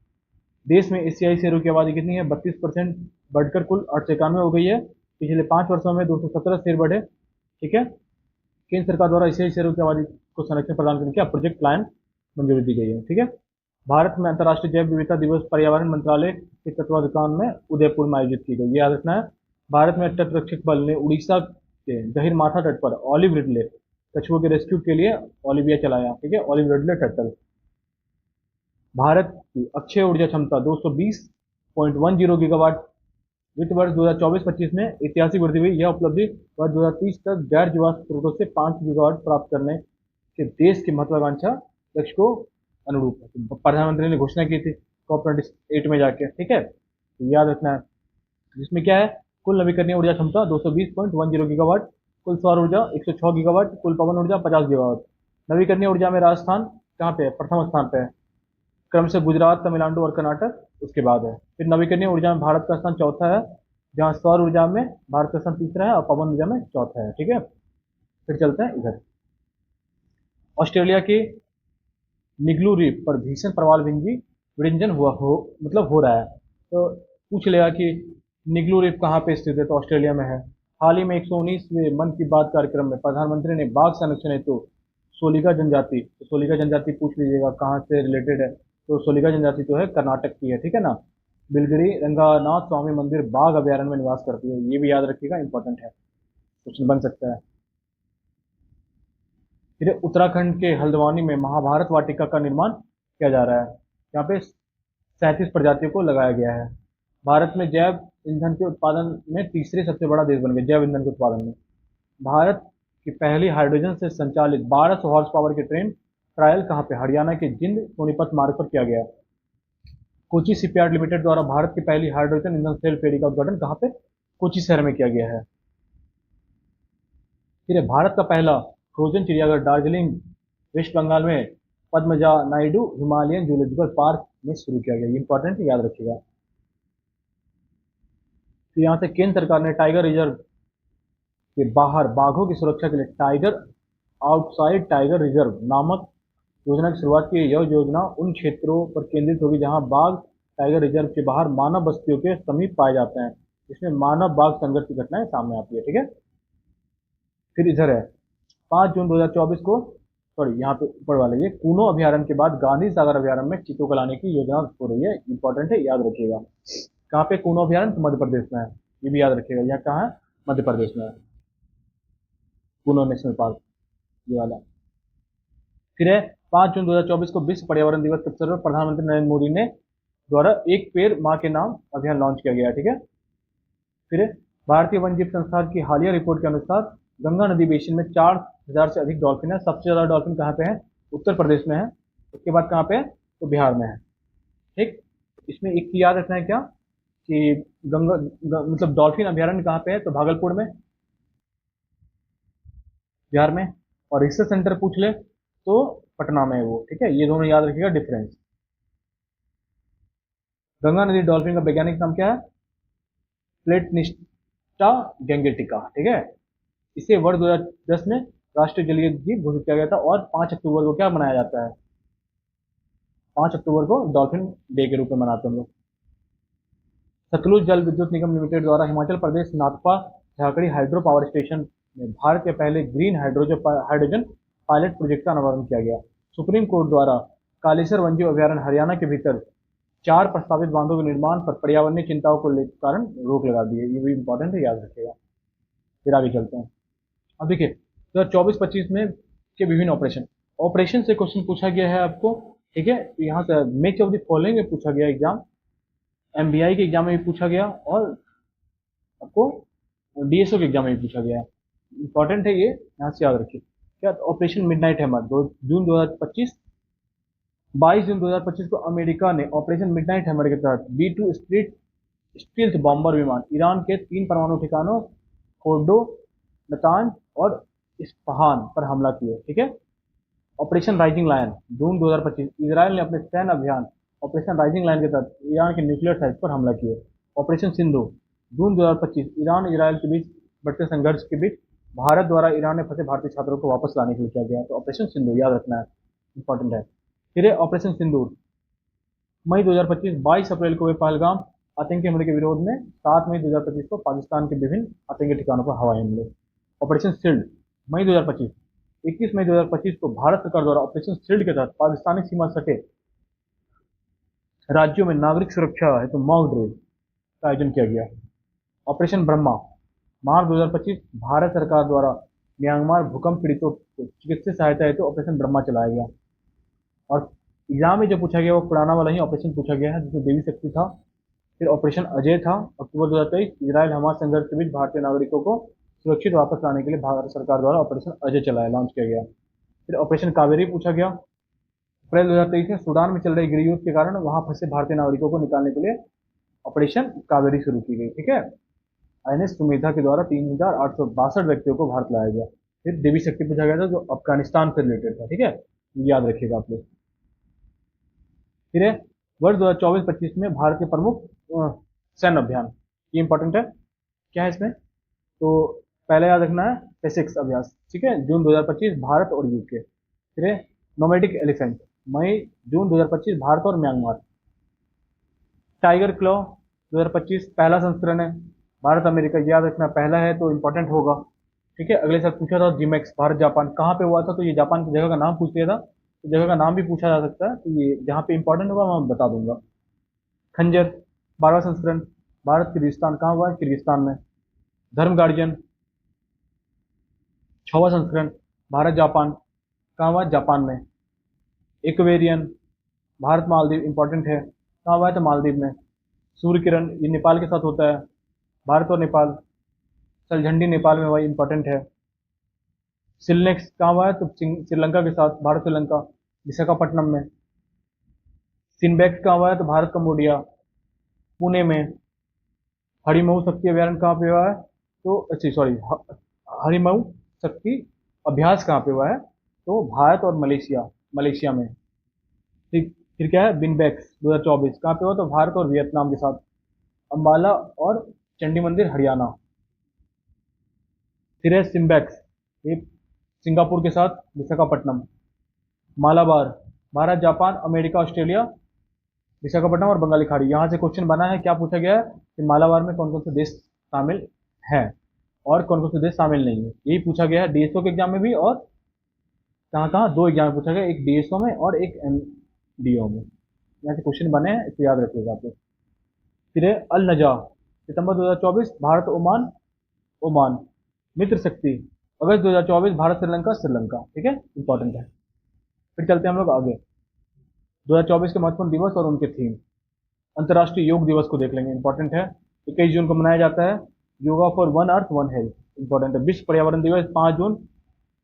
देश में एशियाई शेरों की आबादी कितनी है, 32%, बढ़कर कुल 891 हो गई है। पिछले 5 वर्षों में 217 शेर बढ़े। ठीक है, केंद्र सरकार द्वारा एशियाई शेरों की आबादी को संरक्षण प्रदान करने का प्रोजेक्ट प्लान मंजूरी दी गई है। ठीक है, भारत में अंतर्राष्ट्रीय जैव विविधता दिवस पर्यावरण मंत्रालय के तत्वावधान में उदयपुर में आयोजित की गई, ये याद रखना है। भारत में तटरक्षक बल ने उड़ीसा के गहिरमाथा तट पर ऑलिव रिडले कछुओं के रेस्क्यू के लिए ओलिविया चलाया। ठीक है, ऑलिव रिडले टर्टल। भारत की अक्षय ऊर्जा क्षमता 220.10 गीगावाट वित्त वर्ष 2024-25 में ऐतिहासिक वृद्धि हुई। यह उपलब्धि वर्ष 2030 तक गैर जीवाश्म स्रोतों से 5 गीगावाट प्राप्त करने के देश की महत्वाकांक्षा लक्ष्य को अनुरूप है। तो प्रधानमंत्री ने घोषणा की थी COP28 में जाके। ठीक है, तो याद रखना है, जिसमें क्या है, कुल नवीकरणीय ऊर्जा क्षमता 220.10 गीगावाट, कुल सौर ऊर्जा 106 गीगावाट, कुल पवन ऊर्जा 50 गीगावाट। नवीकरणीय ऊर्जा में राजस्थान कहाँ पे है, प्रथम स्थान पे है, क्रमशः गुजरात, तमिलनाडु और कर्नाटक उसके बाद है। फिर नवीकरणीय ऊर्जा में भारत का स्थान चौथा है, जहाँ सौर ऊर्जा में भारत का स्थान तीसरा है और पवन ऊर्जा में चौथा है। ठीक है, फिर चलते हैं इधर। ऑस्ट्रेलिया के निगलू द्वीप पर भीषण प्रवाल विरंजन हुआ हो मतलब हो रहा है। तो पूछ लेगा कि निगलू द्वीप कहाँ पे स्थित है, तो ऑस्ट्रेलिया में है। हाल ही में 119वें मन की बात कार्यक्रम में प्रधानमंत्री ने बाघ संरक्षण हेतु सोलिका जनजाति, तो सोलिका जनजाति पूछ लीजिएगा कहाँ से रिलेटेड है, तो सोलिका जनजाति जो है कर्नाटक की है, ठीक है ना। बिलगिरी रंगनाथ स्वामी मंदिर बाघ अभयारण्य में निवास करती है, ये भी याद रखिएगा, इंपॉर्टेंट है, क्वेश्चन बन सकता है। फिर उत्तराखंड के हल्द्वानी में महाभारत वाटिका का निर्माण किया जा रहा है। यहाँ पे 37 प्रजातियों को लगाया गया है। भारत में जैव ईंधन के उत्पादन में तीसरे सबसे बड़ा देश बन गया जैव ईंधन के उत्पादन में। भारत की पहली हाइड्रोजन से संचालित 1200 हॉर्स पावर की ट्रेन ट्रायल कहाँ पे, हरियाणा के जिंद सोनीपत मार्ग पर किया गया। कोची शिपयार्ड लिमिटेड द्वारा भारत की पहली हाइड्रोजन ईंधन सेल फेरी का उद्घाटन कहाँ पे, कोची शहर में किया गया है। फिर भारत का पहला फ्रोजन चिड़ियाघर दार्जिलिंग वेस्ट बंगाल में Padmaja Naidu Himalayan zoological park में शुरू किया गया, इंपॉर्टेंट याद रखिएगा। तो यहाँ से केंद्र सरकार ने टाइगर रिजर्व के बाहर बाघों की सुरक्षा के लिए टाइगर आउटसाइड टाइगर रिजर्व नामक योजना की शुरुआत की। यह योजना उन क्षेत्रों पर केंद्रित होगी जहां बाघ टाइगर रिजर्व के बाहर मानव बस्तियों के समीप पाए जाते हैं। इसमें मानव बाघ संघर्ष की घटनाएं सामने आती है, ठीक है। फिर इधर है 5 जून 2024 को, सॉरी यहाँ पे ऊपर वाले, ये कूनो अभ्यारण्य के बाद गांधी सागर अभ्यारण्य में चीतों को लाने की योजना हो रही है, इंपॉर्टेंट है, याद रखिएगा। कहाँ पे कूनो अभ्यारण्य, तो मध्य प्रदेश में है, ये भी याद रखिएगा। यह कहाँ है, मध्य प्रदेश में है, कूनो नेशनल पार्क ये वाला। फिर है 5 जून 2024 को विश्व पर्यावरण दिवस के अवसर पर प्रधानमंत्री नरेंद्र मोदी ने द्वारा एक पेड़ माँ के नाम अभियान लॉन्च किया गया, ठीक है। फिर भारतीय वन्यजीव संस्थान की हालिया रिपोर्ट के अनुसार गंगा नदी बेसिन में 4000 से अधिक डॉल्फिन है। सबसे ज्यादा डॉल्फिन कहाँ पे है, उत्तर प्रदेश में है। उसके बाद कहाँ पे है, तो बिहार में है, ठीक। इसमें एक चीज याद रखना है क्या, कि मतलब डॉल्फिन अभ्यारण्य कहाँ पे है, तो भागलपुर में, बिहार में। और रिसर्च सेंटर पूछ ले तो पटना में है वो, ठीक है। ये दोनों याद रखिएगा डिफरेंस। गंगा नदी डॉल्फिन का वैज्ञानिक नाम क्या है, प्लेटनिस्टा गैंगेटिका, ठीक है। इसे वर्ष 2010 में राष्ट्रीय जलीय जीव घोषित किया गया था। और 5 अक्टूबर को क्या मनाया जाता है, 5 अक्टूबर को डॉल्फिन डे के रूप में मनाते हैं हम लोग। सतलुज जल विद्युत निगम लिमिटेड द्वारा Himachal Pradesh Nathpa Jhakri hydro power station में भारत के पहले ग्रीन हाइड्रोजन पायलट प्रोजेक्ट का अनावरण किया गया। सुप्रीम कोर्ट द्वारा कालेसर वन्यजीव अभ्यारण्य हरियाणा के भीतर 4 प्रस्तावित बांधों के निर्माण पर पर्यावरणीय चिंताओं को लेकर कारण रोक लगा दी है, ये भी इंपॉर्टेंट है, याद रखिएगा। फिर आगे चलते हैं। अब देखिए 2024-25 में के विभिन्न ऑपरेशन ऑपरेशन से क्वेश्चन पूछा गया है आपको, ठीक है। यहाँ से मैच ऑफ द फॉलोइंग में पूछा गया एग्जाम, एमबीआई के एग्जाम में भी पूछा गया और आपको डीएसओ के एग्जाम में भी पूछा गया है, इंपॉर्टेंट है ये, यहाँ से याद रखिए। क्या, ऑपरेशन मिडनाइट हैमर 2 जून 2025, 22 जून 2025 को अमेरिका ने ऑपरेशन मिडनाइट हैमर के तहत B2 स्टील्थ बॉम्बर विमान ईरान के 3 परमाणु ठिकानों फोर्डो, नतांज और इस्फहान पर हमला किए, ठीक है। ऑपरेशन राइजिंग लायन जून 2025, इजराइल ने अपने सैन्य अभियान ऑपरेशन राइजिंग लायन के तहत ईरान के न्यूक्लियर साइट पर हमला किए। ऑपरेशन सिंधु जून 2025, ईरान इजराइल के बीच बढ़ते संघर्ष के बीच भारत द्वारा ईरान में फंसे भारतीय छात्रों को वापस लाने के लिए किया गया। तो ऑपरेशन सिंधु याद रखना है, इंपॉर्टेंट है। फिर है ऑपरेशन सिंदूर, मई 2025, 22 अप्रैल को हुए पहलगाम आतंकी हमले के विरोध में 7 मई 2025 को पाकिस्तान के विभिन्न आतंकी ठिकानों पर हवाई हमले। ऑपरेशन शील्ड मई 2025, 21 मई 2025 को भारत सरकार द्वारा ऑपरेशन शील्ड के तहत पाकिस्तानी सीमा सटे राज्यों में नागरिक सुरक्षा हेतु मॉक ड्रिल का आयोजन किया गया। ऑपरेशन ब्रह्मा मार्च 2025, भारत सरकार द्वारा म्यांमार भूकंप पीड़ितों को चिकित्सीय सहायता हेतु ऑपरेशन ब्रह्मा चलाया गया। और एग्जाम में जो पूछा गया वो पुराना वाला ही ऑपरेशन पूछा गया है, जिसमें देवी शक्ति था। फिर ऑपरेशन अजय था, अक्टूबर 2023, इजराइल हमास संघर्ष के बीच भारतीय नागरिकों को सुरक्षित वापस लाने के लिए भारत सरकार द्वारा ऑपरेशन अजय चलाया लॉन्च किया गया। फिर ऑपरेशन कावेरी पूछा गया, अप्रैल 2023 में सूडान में चल रही गृह युद्ध के कारण वहां फंसे भारतीय नागरिकों को निकालने के लिए ऑपरेशन कावेरी शुरू की गई, ठीक है। आईएनएस सुमेधा के द्वारा 3862 व्यक्तियों को भारत लाया गया। फिर देवी शक्ति पूछा गया था जो अफगानिस्तान से रिलेटेड था, ठीक है, याद रखिएगा आप लोग। फिर है वर्ष 2024-25 में भारत के प्रमुख सैन्य अभियान, ये इंपॉर्टेंट है, क्या है इसमें, तो पहले याद रखना है पेसिक्स अभ्यास, ठीक है, जून 2025 भारत और यूके। फिर है नोमैडिक एलिफेंट, मई जून 2025 भारत और म्यांमार। टाइगर क्लॉ 2025 पहला संस्करण है, भारत अमेरिका, याद रखना पहला है तो इंपॉर्टेंट होगा। ठीक है, अगले साल पूछा था जिमेक्स भारत जापान कहाँ पे हुआ था, तो ये जापान की जगह का नाम पूछ लिया था, तो जगह का नाम भी पूछा जा सकता है, तो ये जहाँ पे इंपॉर्टेंट होगा मैं बता दूंगा। खंजर 12वां संस्करण, भारत किर्गिस्तान कहाँ हुआ है, किर्गिस्तान में। धर्म गार्जियन 6वां संस्करण, भारत जापान कहाँ हुआ है, जापान में। इक्वेरियन भारत मालदीव इंपॉर्टेंट है, कहाँ हुआ है, तो मालदीव में। सूर्य किरण ये नेपाल के साथ होता है, भारत और नेपाल। सलझंडी नेपाल में हुआ, इंपॉर्टेंट है। सिलनेक्स कहाँ हुआ है, तो श्रीलंका के साथ, भारत श्रीलंका, विशाखापट्टनम में। सिनबैक्स कहाँ हुआ है, तो भारत कम्बोडिया, पुणे में। हरिमऊ शक्ति अभ्यारण्य कहाँ पे हुआ है, तो अच्छी सॉरी हरिमऊ शक्ति अभ्यास कहाँ पे हुआ है, तो भारत और मलेशिया, मलेशिया में। ठीक, फिर क्या है बिनबैक्स 2024 कहाँ पे हुआ, तो भारत और वियतनाम के साथ, अम्बाला और चंडी मंदिर हरियाणा। फिर है सिम्बैक्स, ये सिंगापुर के साथ, Visakhapatnam. Malabar Bharat Japan America Australia, Visakhapatnam और बंगाली खाड़ी। यहाँ से क्वेश्चन बना है, क्या पूछा गया है कि मालाबार में कौन कौन से देश शामिल हैं और कौन कौन से देश शामिल नहीं है, यही पूछा गया है डीएसओ के एग्जाम में भी, और कहाँ कहाँ दो एग्जाम में पूछा गया, एक डीएसओ में और एक एमडीओ में। यहाँ से क्वेश्चन बने हैं, इसको याद रखिएगा आप लोग। फिर है अल नजा सितंबर 2024 भारत ओमान, ओमान। मित्र शक्ति अगस्त 2024 भारत श्रीलंका, श्रीलंका। ठीक है, इंपॉर्टेंट है। फिर चलते हैं हम लोग आगे, 2024 के महत्वपूर्ण दिवस और उनके थीम। अंतर्राष्ट्रीय योग दिवस को देख लेंगे, इंपॉर्टेंट है। 21 जून को मनाया जाता है, yoga for one earth one health, important है। विश्व पर्यावरण दिवस 5 जून,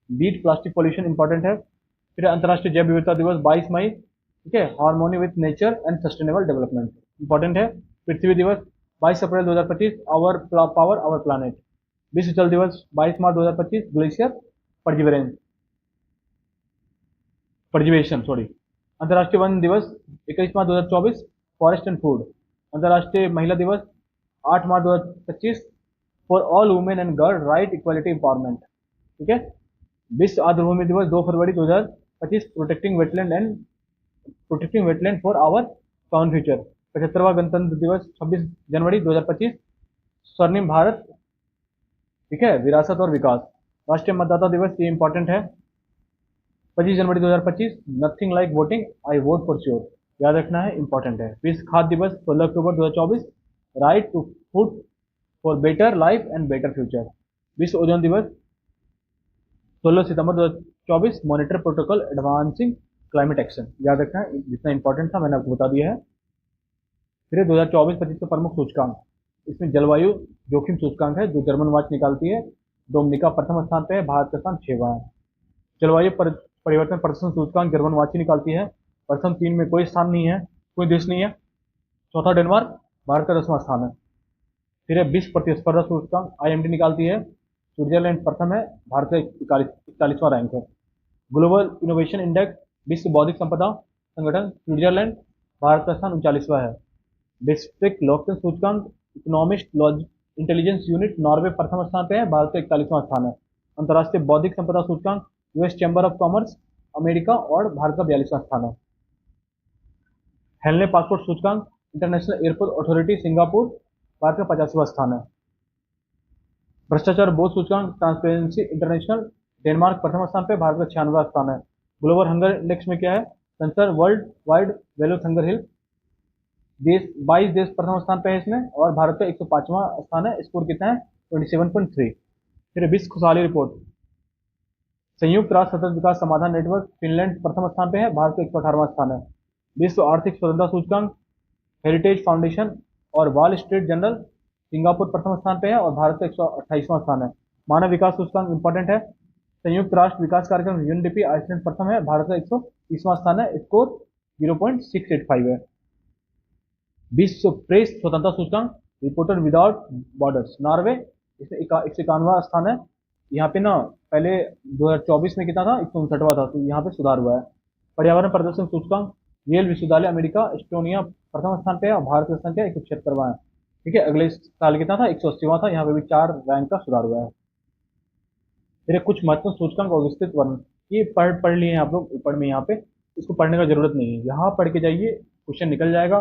बीट प्लास्टिक पॉल्यूशन, इंपॉर्टेंट है। फिर अंतर्राष्ट्रीय जैव विविधता दिवस 22 मई, ठीक है, harmony with nature and sustainable development, important है। पृथ्वी दिवस 22 अप्रैल 2025, आवर पावर आवर प्लानट। विश्व जल दिवस 22 मार्च 2025, ग्लेशियर पर्जिवरेंस, पर्जिवेशन सॉरी। अंतर्राष्ट्रीय वन दिवस 21 मार्च 2024, फॉरेस्ट एंड फूड। अंतर्राष्ट्रीय महिला दिवस 8 मार्च 2025, for all women and girl right equality empowerment. ठीक है, विश्व आर्द्रभूमि दिवस 2 फरवरी 2025, protecting wetland for our common future. 75वां गणतंत्र दिवस 26 जनवरी 2025, स्वर्णिम भारत, ठीक है, विरासत और विकास। राष्ट्रीय मतदाता दिवस, ये इंपॉर्टेंट है, 25 जनवरी 2025, nothing like voting, I vote for sure, याद रखना है, इंपॉर्टेंट है। विश्व खाद्य दिवस 16 अक्टूबर 2024, right to food for better life and better future. विश्व ओजोन दिवस 16 सितंबर 2024, monitor protocol advancing climate action, याद रखना है, जितना इंपॉर्टेंट था मैंने आपको बता दिया है। फिर 2024-25 का प्रमुख सूचकांक, इसमें जलवायु जोखिम सूचकांक है जो जर्मन वॉच निकालती है, डोमिनिका प्रथम स्थान पे है, भारत का स्थान 6वां है। जलवायु परिवर्तन प्रदर्शन सूचकांक जर्मन वॉच ही निकालती है, प्रथम 3 में कोई स्थान नहीं है, कोई देश नहीं है। चौथा डेनमार्क, भारत का 10वां स्थान है। फिर है विश्व प्रतिस्पर्धा सूचकांक, आईएमडी निकालती है, स्विट्जरलैंड प्रथम है, भारत का 41वां रैंक है। ग्लोबल इनोवेशन इंडेक्स, विश्व बौद्धिक संपदा संगठन, स्विट्जरलैंड, भारत का स्थान 39वां है। डिस्ट्रिक्ट लोकतंत्र सूचकांक, इकोनॉमिस्ट इंटेलिजेंस यूनिट, नॉर्वे प्रथम स्थान पे है, भारत का 41वां स्थान है। अंतर्राष्ट्रीय बौद्धिक संपदा सूचकांक, US chamber of commerce America और भारत का 42वां स्थान है। हेलने पासपोर्ट सूचकांक, international airport authority Singapore, Bharat का 85वां स्थान है। भ्रष्टाचार बोध सूचकांक, ट्रांसपेरेंसी इंटरनेशनल, डेनमार्क प्रथम स्थान पे, भारत का 96वां स्थान है। ग्लोबल हंगर इंडेक्स में क्या है, सेंसर वर्ल्ड वाइड वैल्यू हंगर हिल, देश 22 देश प्रथम स्थान पे है इसमें, और भारत का 105वां स्थान है। स्कोर कितना है, 27.3। फिर विश्व खुशहाली रिपोर्ट, संयुक्त राष्ट्र सतत विकास समाधान नेटवर्क, फिनलैंड प्रथम स्थान पे है, भारत का 118वां स्थान है। विश्व आर्थिक स्वतंत्रता सूचकांक, हेरिटेज फाउंडेशन और वॉल स्ट्रीट जर्नल, सिंगापुर प्रथम स्थान पे है और भारत का 128वां स्थान है। मानव विकास सूचकांक इंपॉर्टेंट है, संयुक्त राष्ट्र विकास कार्यक्रम यूएनडीपी आइसलैंड प्रथम है, भारत का 130वां स्थान है, स्कोर 0.685 है। विश्व प्रेस स्वतंत्रता सूचकांक, रिपोर्टर विदाउट बॉर्डर्स, नॉर्वे, इसमें 151वां स्थान है। यहाँ पे ना पहले 2024 में कितना था, 159वां था, तो यहाँ पे सुधार हुआ है। पर्यावरण प्रदर्शन सूचकांक, येल विश्वविद्यालय अमेरिका, एस्टोनिया प्रथम स्थान पे है और भारत का संख्या 176वां है। ठीक है, अगले साल कितना था, 180वां था, यहाँ पे भी 4 रैंक का सुधार हुआ है। फिर कुछ महत्वपूर्ण सूचकांक और विस्तृत वर्णन, ये पढ़ लिए हैं आप लोग ऊपर में यहाँ पे, इसको पढ़ने का जरूरत नहीं है, यहाँ पढ़ के जाइए, क्वेश्चन निकल जाएगा।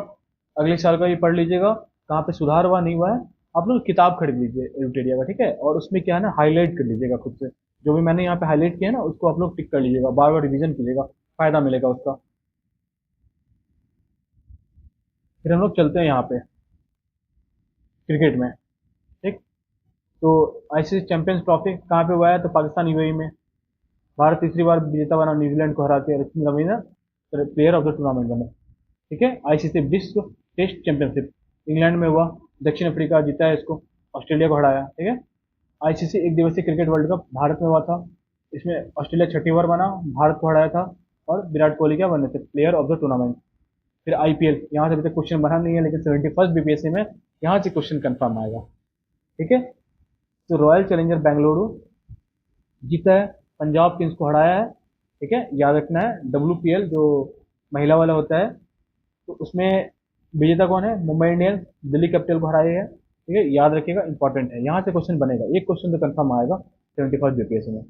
अगले साल का ये पढ़ लीजिएगा, कहाँ पे सुधार हुआ नहीं हुआ है। आप लोग किताब खरीद लीजिए एडिटेरिया का, ठीक है, और उसमें क्या है ना, हाईलाइट कर लीजिएगा खुद से, जो भी मैंने यहाँ पे हाईलाइट किया है ना, उसको आप लोग टिक कर लीजिएगा, बार बार रिवीजन कीजिएगा, फायदा मिलेगा उसका। फिर हम लोग चलते हैं यहाँ पे क्रिकेट में, ठीक। तो आईसीसी चैंपियंस ट्रॉफी कहाँ पे हुआ है, तो पाकिस्तान यूएई में। भारत तीसरी बार विजेता बना, न्यूजीलैंड को हरा के, Rashmi Raveena player of the tournament बने, ठीक है। आईसीसी विश्व टेस्ट चैंपियनशिप इंग्लैंड में हुआ, दक्षिण अफ्रीका जीता है इसको, ऑस्ट्रेलिया को हराया, ठीक है। आईसीसी एक दिवसीय क्रिकेट वर्ल्ड कप भारत में हुआ था, इसमें ऑस्ट्रेलिया छठी बार बना, भारत को हराया था, और विराट कोहली क्या बने थे, प्लेयर ऑफ द टूर्नामेंट। फिर आईपीएल, यहाँ से अभी तक क्वेश्चन बना नहीं है, लेकिन 71st बीपीएससी में यहाँ से क्वेश्चन कंफर्म आएगा, ठीक है। तो रॉयल चैलेंजर बेंगलुरु जीता है, पंजाब किंग्स को हराया है, ठीक है, याद रखना है। डब्ल्यूपीएल जो महिला वाला होता है, तो उसमें विजेता कौन है, मुंबई इंडियंस दिल्ली कैपिटल को हराई है, ठीक है, याद रखिएगा, इंपॉर्टेंट है, यहाँ से क्वेश्चन बनेगा, एक क्वेश्चन तो कंफर्म आएगा 71st बीपीएससी में।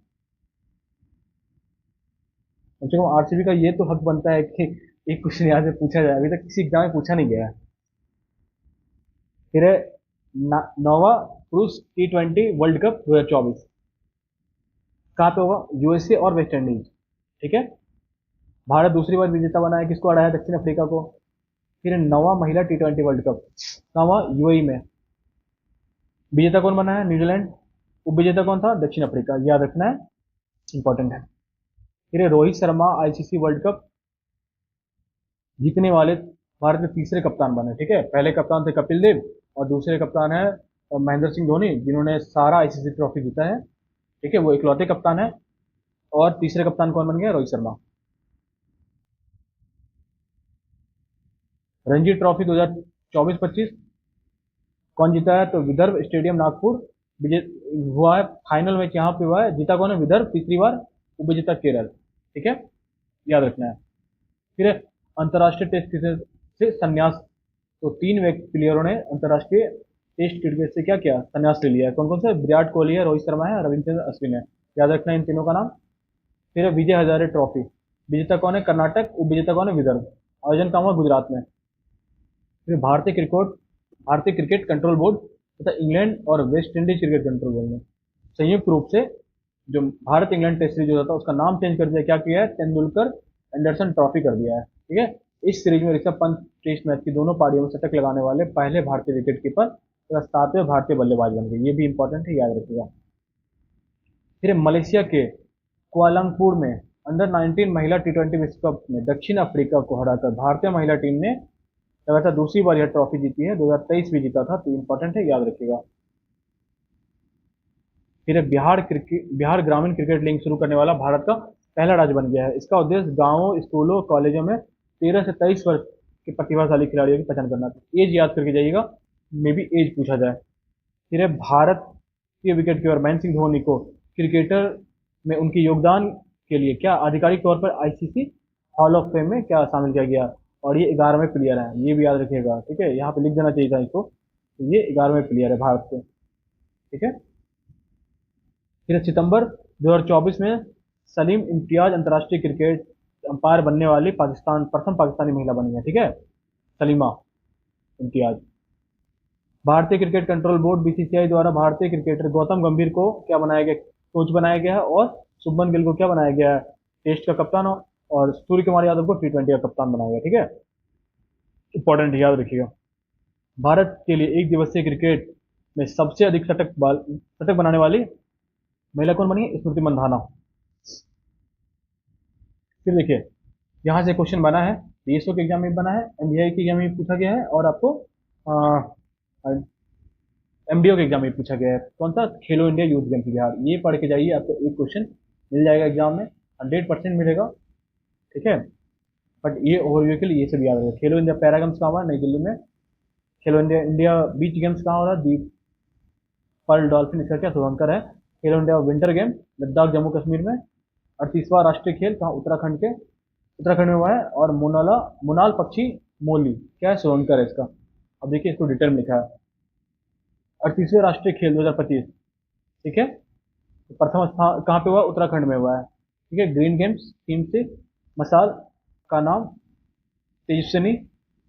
कम से कम आरसीबी का ये तो हक बनता है कि एक क्वेश्चन यहाँ से पूछा जाए, अभी तक किसी एग्जाम में पूछा नहीं गया है। फिर है नौवा पुरुष T20 वर्ल्ड कप 2024, कहाँ पे होगा, यूएसए और वेस्ट इंडीज, ठीक है। भारत दूसरी बार विजेता बना है, किसको हराया, दक्षिण अफ्रीका को। फिर नौवा महिला T20 वर्ल्ड कप कहाँ हुआ, यूएई में। विजेता कौन बना है, न्यूजीलैंड। उप विजेता कौन था, दक्षिण अफ्रीका, याद रखना है, इंपॉर्टेंट है। फिर Rohit Sharma ICC world cup जीतने वाले भारत के तीसरे कप्तान बने, ठीक है। पहले कप्तान थे कपिल देव, और दूसरे कप्तान है महेंद्र सिंह धोनी, जिन्होंने सारा आईसीसी ट्रॉफी जीता है, ठीक है, वो इकलौते कप्तान है। और तीसरे कप्तान कौन बन गया, रोहित शर्मा। रणजी ट्रॉफी 2024-25 कौन जीता है, तो विदर्भ स्टेडियम नागपुर विजय हुआ है, फाइनल मैच यहाँ पे हुआ है, जीता कौन है, विदर्भ तीसरी बार, उपविजेता केरल, ठीक है, याद रखना है। फिर अंतर्राष्ट्रीय टेस्ट क्रिकेट से संन्यास, तो तीन व्यक्ति प्लेयरों ने अंतर्राष्ट्रीय टेस्ट क्रिकेट से क्या किया, संन्यास ले लिया है, कौन कौन से, विराट कोहली है, रोहित शर्मा है, रविंद्र अश्विन है, याद रखना है इन तीनों का नाम। फिर विजय हजारे ट्रॉफी, विजेता कौन है, कर्नाटक, उपविजेता कौन है, विदर्भ, आयोजन कहाँ हुआ, गुजरात में। फिर भारतीय क्रिकेट कंट्रोल बोर्ड तथा इंग्लैंड और West Indies cricket control board ने संयुक्त रूप से जो भारत इंग्लैंड टेस्ट सीरीज होता था उसका नाम चेंज कर दिया, क्या किया है, तेंदुलकर एंडरसन ट्रॉफी कर दिया है, ठीक है। इस सीरीज में ऋषभ पंत टेस्ट मैच की दोनों पारियों में शतक लगाने वाले पहले भारतीय विकेट कीपर तथा 7वें भारतीय बल्लेबाज बन गए, ये भी इंपॉर्टेंट है, याद रखिएगा। फिर मलेशिया के कुआलालंपुर में अंडर 19 महिला T20 विश्व कप में दक्षिण अफ्रीका को हराकर भारतीय महिला टीम ने लगातार दूसरी बार यह ट्रॉफी जीती है, 2023 भी जीता था, तो इंपॉर्टेंट है, याद रखिएगा। फिर बिहार ग्रामीण क्रिकेट लीग शुरू करने वाला भारत का पहला राज्य बन गया है, इसका उद्देश्य गांवों, स्कूलों, कॉलेजों में 13 से 23 वर्ष के प्रतिभाशाली खिलाड़ियों की पहचान करना था। एज याद करके जाइएगा, मे बी एज पूछा जाए। फिर है भारत के विकेट कीपर महेंद्र सिंह धोनी को क्रिकेटर में उनके योगदान के लिए क्या आधिकारिक तौर पर आईसीसी हॉल ऑफ फेम में क्या शामिल किया गया, और ये 11वें प्लेयर हैं, ये भी याद रखिएगा, ठीक है, यहाँ पे लिख देना चाहिए था इसको, तो ये 11वें प्लेयर है भारत से, ठीक है। फिर सितंबर 2024 में सलीम इम्तियाज अंतर्राष्ट्रीय क्रिकेट अंपायर बनने वाली प्रथम पाकिस्तानी महिला बनी है, ठीक है, सलीमा इम्तियाज। भारतीय क्रिकेट कंट्रोल बोर्ड बीसीसीआई द्वारा भारतीय क्रिकेटर गौतम गंभीर को क्या बनाया गया, कोच बनाया गया है, और शुभमन गिल को क्या बनाया गया है, टेस्ट का कप्तान, और सूर्य कुमार यादव को T20 का कप्तान बनाया गया, ठीक है, इंपॉर्टेंट, याद रखिएगा। भारत के लिए एक दिवसीय क्रिकेट में सबसे अधिक शतक बनाने वाली महिला कौन बनी है, स्मृति मंधाना। फिर देखिए, यहाँ से क्वेश्चन बना है, पीएसओ के एग्जाम में बना है, एमबीआई के एग्जाम में पूछा गया है, और आपको एमडीओ के एग्जाम में पूछा गया है, कौन सा, खेलो इंडिया यूथ गेम्स बिहार, ये पढ़ के जाइए, आपको एक क्वेश्चन मिल जाएगा एग्जाम में, 100% मिलेगा, ठीक है। बट ये ओवरव्यू के लिए ये सब याद रखेगा। खेलो इंडिया पैरा गेम्स कहाँ हुआ, नई दिल्ली में। खेलो इंडिया इंडिया बीच गेम्स कहाँ हो रहा है, दीप पर्ल डॉल्फिन, इसका क्या शुभंकर है। खेलो India winter game Ladakh Jammu Kashmir में। 38वां राष्ट्रीय खेल कहाँ, उत्तराखंड में हुआ है, और मुनाल पक्षी मोली, क्या है, शुभंकर है इसका। अब देखिए, इसको डिटेल में लिखा है, 38वें राष्ट्रीय खेल 2025, ठीक है। तो प्रथम स्थान कहाँ पे हुआ, उत्तराखंड में हुआ है, ठीक है, ग्रीन गेम्स थीम से मसाल का नाम तेजस्विनी,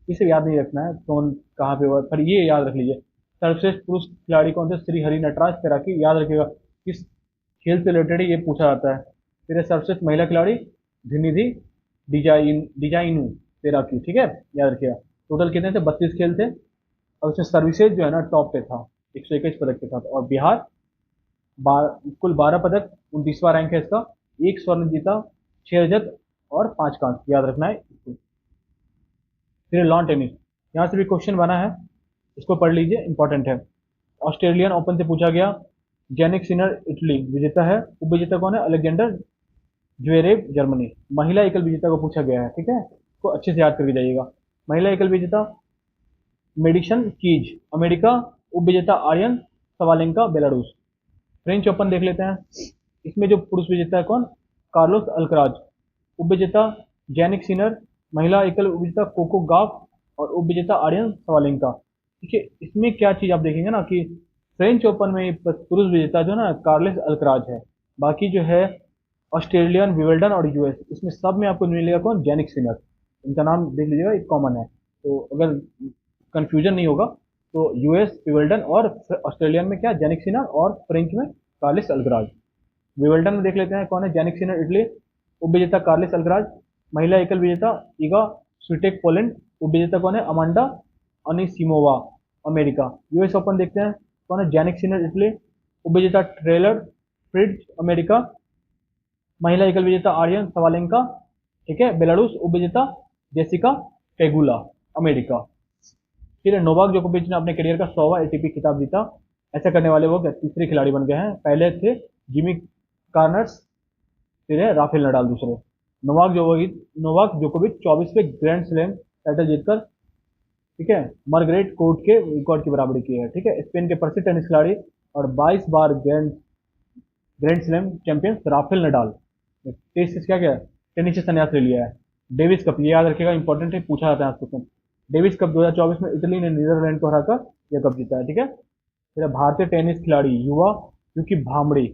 इसे याद नहीं रखना है कौन कहाँ पे हुआ, पर ये याद रख लीजिए। सर्वश्रेष्ठ पुरुष खिलाड़ी कौन थे? श्री हरि नटराज तैराकी, याद रखिएगा किस खेल से रिलेटेड ये पूछा जाता है। फिर है सर्वश्रेष्ठ महिला खिलाड़ी धिनिधि डिजाइनू तैराकी, ठीक है, याद रखिएगा। टोटल कितने थे? 32 खेल थे, और उसमें सर्विसेज जो है ना टॉप पे था, 121 पदक के साथ। और बिहार कुल 12 पदक, 29वां रैंक है इसका, 1 स्वर्ण जीता, 6 रजत और 5 कांस्य, याद रखना है इसको। फिर लॉन टेनिस, यहाँ से भी क्वेश्चन बना है, इसको पढ़ लीजिए, इंपॉर्टेंट है। ऑस्ट्रेलियन ओपन से पूछा गया, जेनिक सिनर इटली विजेता है, उप विजेता कौन है? Alexander Zverev Germany. महिला एकल विजेता को पूछा गया है, ठीक है, इसको अच्छे से याद करके जाइएगा। महिला एकल विजेता मेडिसन कीज अमेरिका, उप विजेता Aryna Sabalenka Belarus. French Open देख लेते हैं, इसमें जो पुरुष विजेता है कौन? Carlos Alcaraz. उप विजेता जैनिक सिनर, महिला एकल उप विजेता कोको गाफ, और उप विजेता आर्यन सवालेंका। ठीक है, इसमें क्या चीज आप देखेंगे ना कि फ्रेंच ओपन में पुरुष विजेता जो है ना कार्लोस अल्कराज है, बाकी जो है ऑस्ट्रेलियन, विवेल्डन और यूएस, इसमें सब में आपको मिलेगा कौन? Jannik Sinner. इनका नाम देख लीजिएगा, एक कॉमन है, तो अगर कंफ्यूजन नहीं होगा तो यूएस विवेल्डन, और ऑस्ट्रेलियन में क्या? जेनिक सिनर, और फ्रेंच में कार्लिस अल्कराज। विवेल्डन में देख लेते हैं कौन है? जेनिक सिनर इटली, उप विजेता कार्लिस अल्कराज। महिला एकल विजेता ईगा स्विटेक पोलैंड, उप विजेता कौन है? Amanda Anisimova America. US open देखते हैं कौन है? जेनिक सिनर इटली, उप विजेता ट्रेलर फ्रिड्ज अमेरिका। महिला एकल विजेता आर्यन सवालेंका, ठीक है, बेलारूस। उप विजेता जेसिका पेगुला अमेरिका। फिर नोवाक जोकोविच ने अपने करियर का 100वां एटीपी खिताब जीता, ऐसा करने वाले वो तीसरे खिलाड़ी बन गए हैं। पहले थे जिमी कार्नर्स, फिर है राफेल नडाल दूसरे। नोवाक जोकोविच 24वें ग्रैंड स्लैम टाइटल जीतकर, ठीक है, मार्गरेट कोर्ट के रिकॉर्ड की बराबरी की है। ठीक है, स्पेन के प्रसिद्ध टेनिस खिलाड़ी और 22 बार grand slam champion Rafael Nadal test से क्या क्या टेनिस से संन्यास ले लिया है। डेविस कप, ये याद रखिएगा, इंपॉर्टेंट है, पूछा जाता है आपको क्वेश्चन। डेविस कप 2024 में इटली ने नीदरलैंड को हराकर यह कप जीता है। ठीक है, फिर भारतीय टेनिस खिलाड़ी युवा युकी भांबड़ी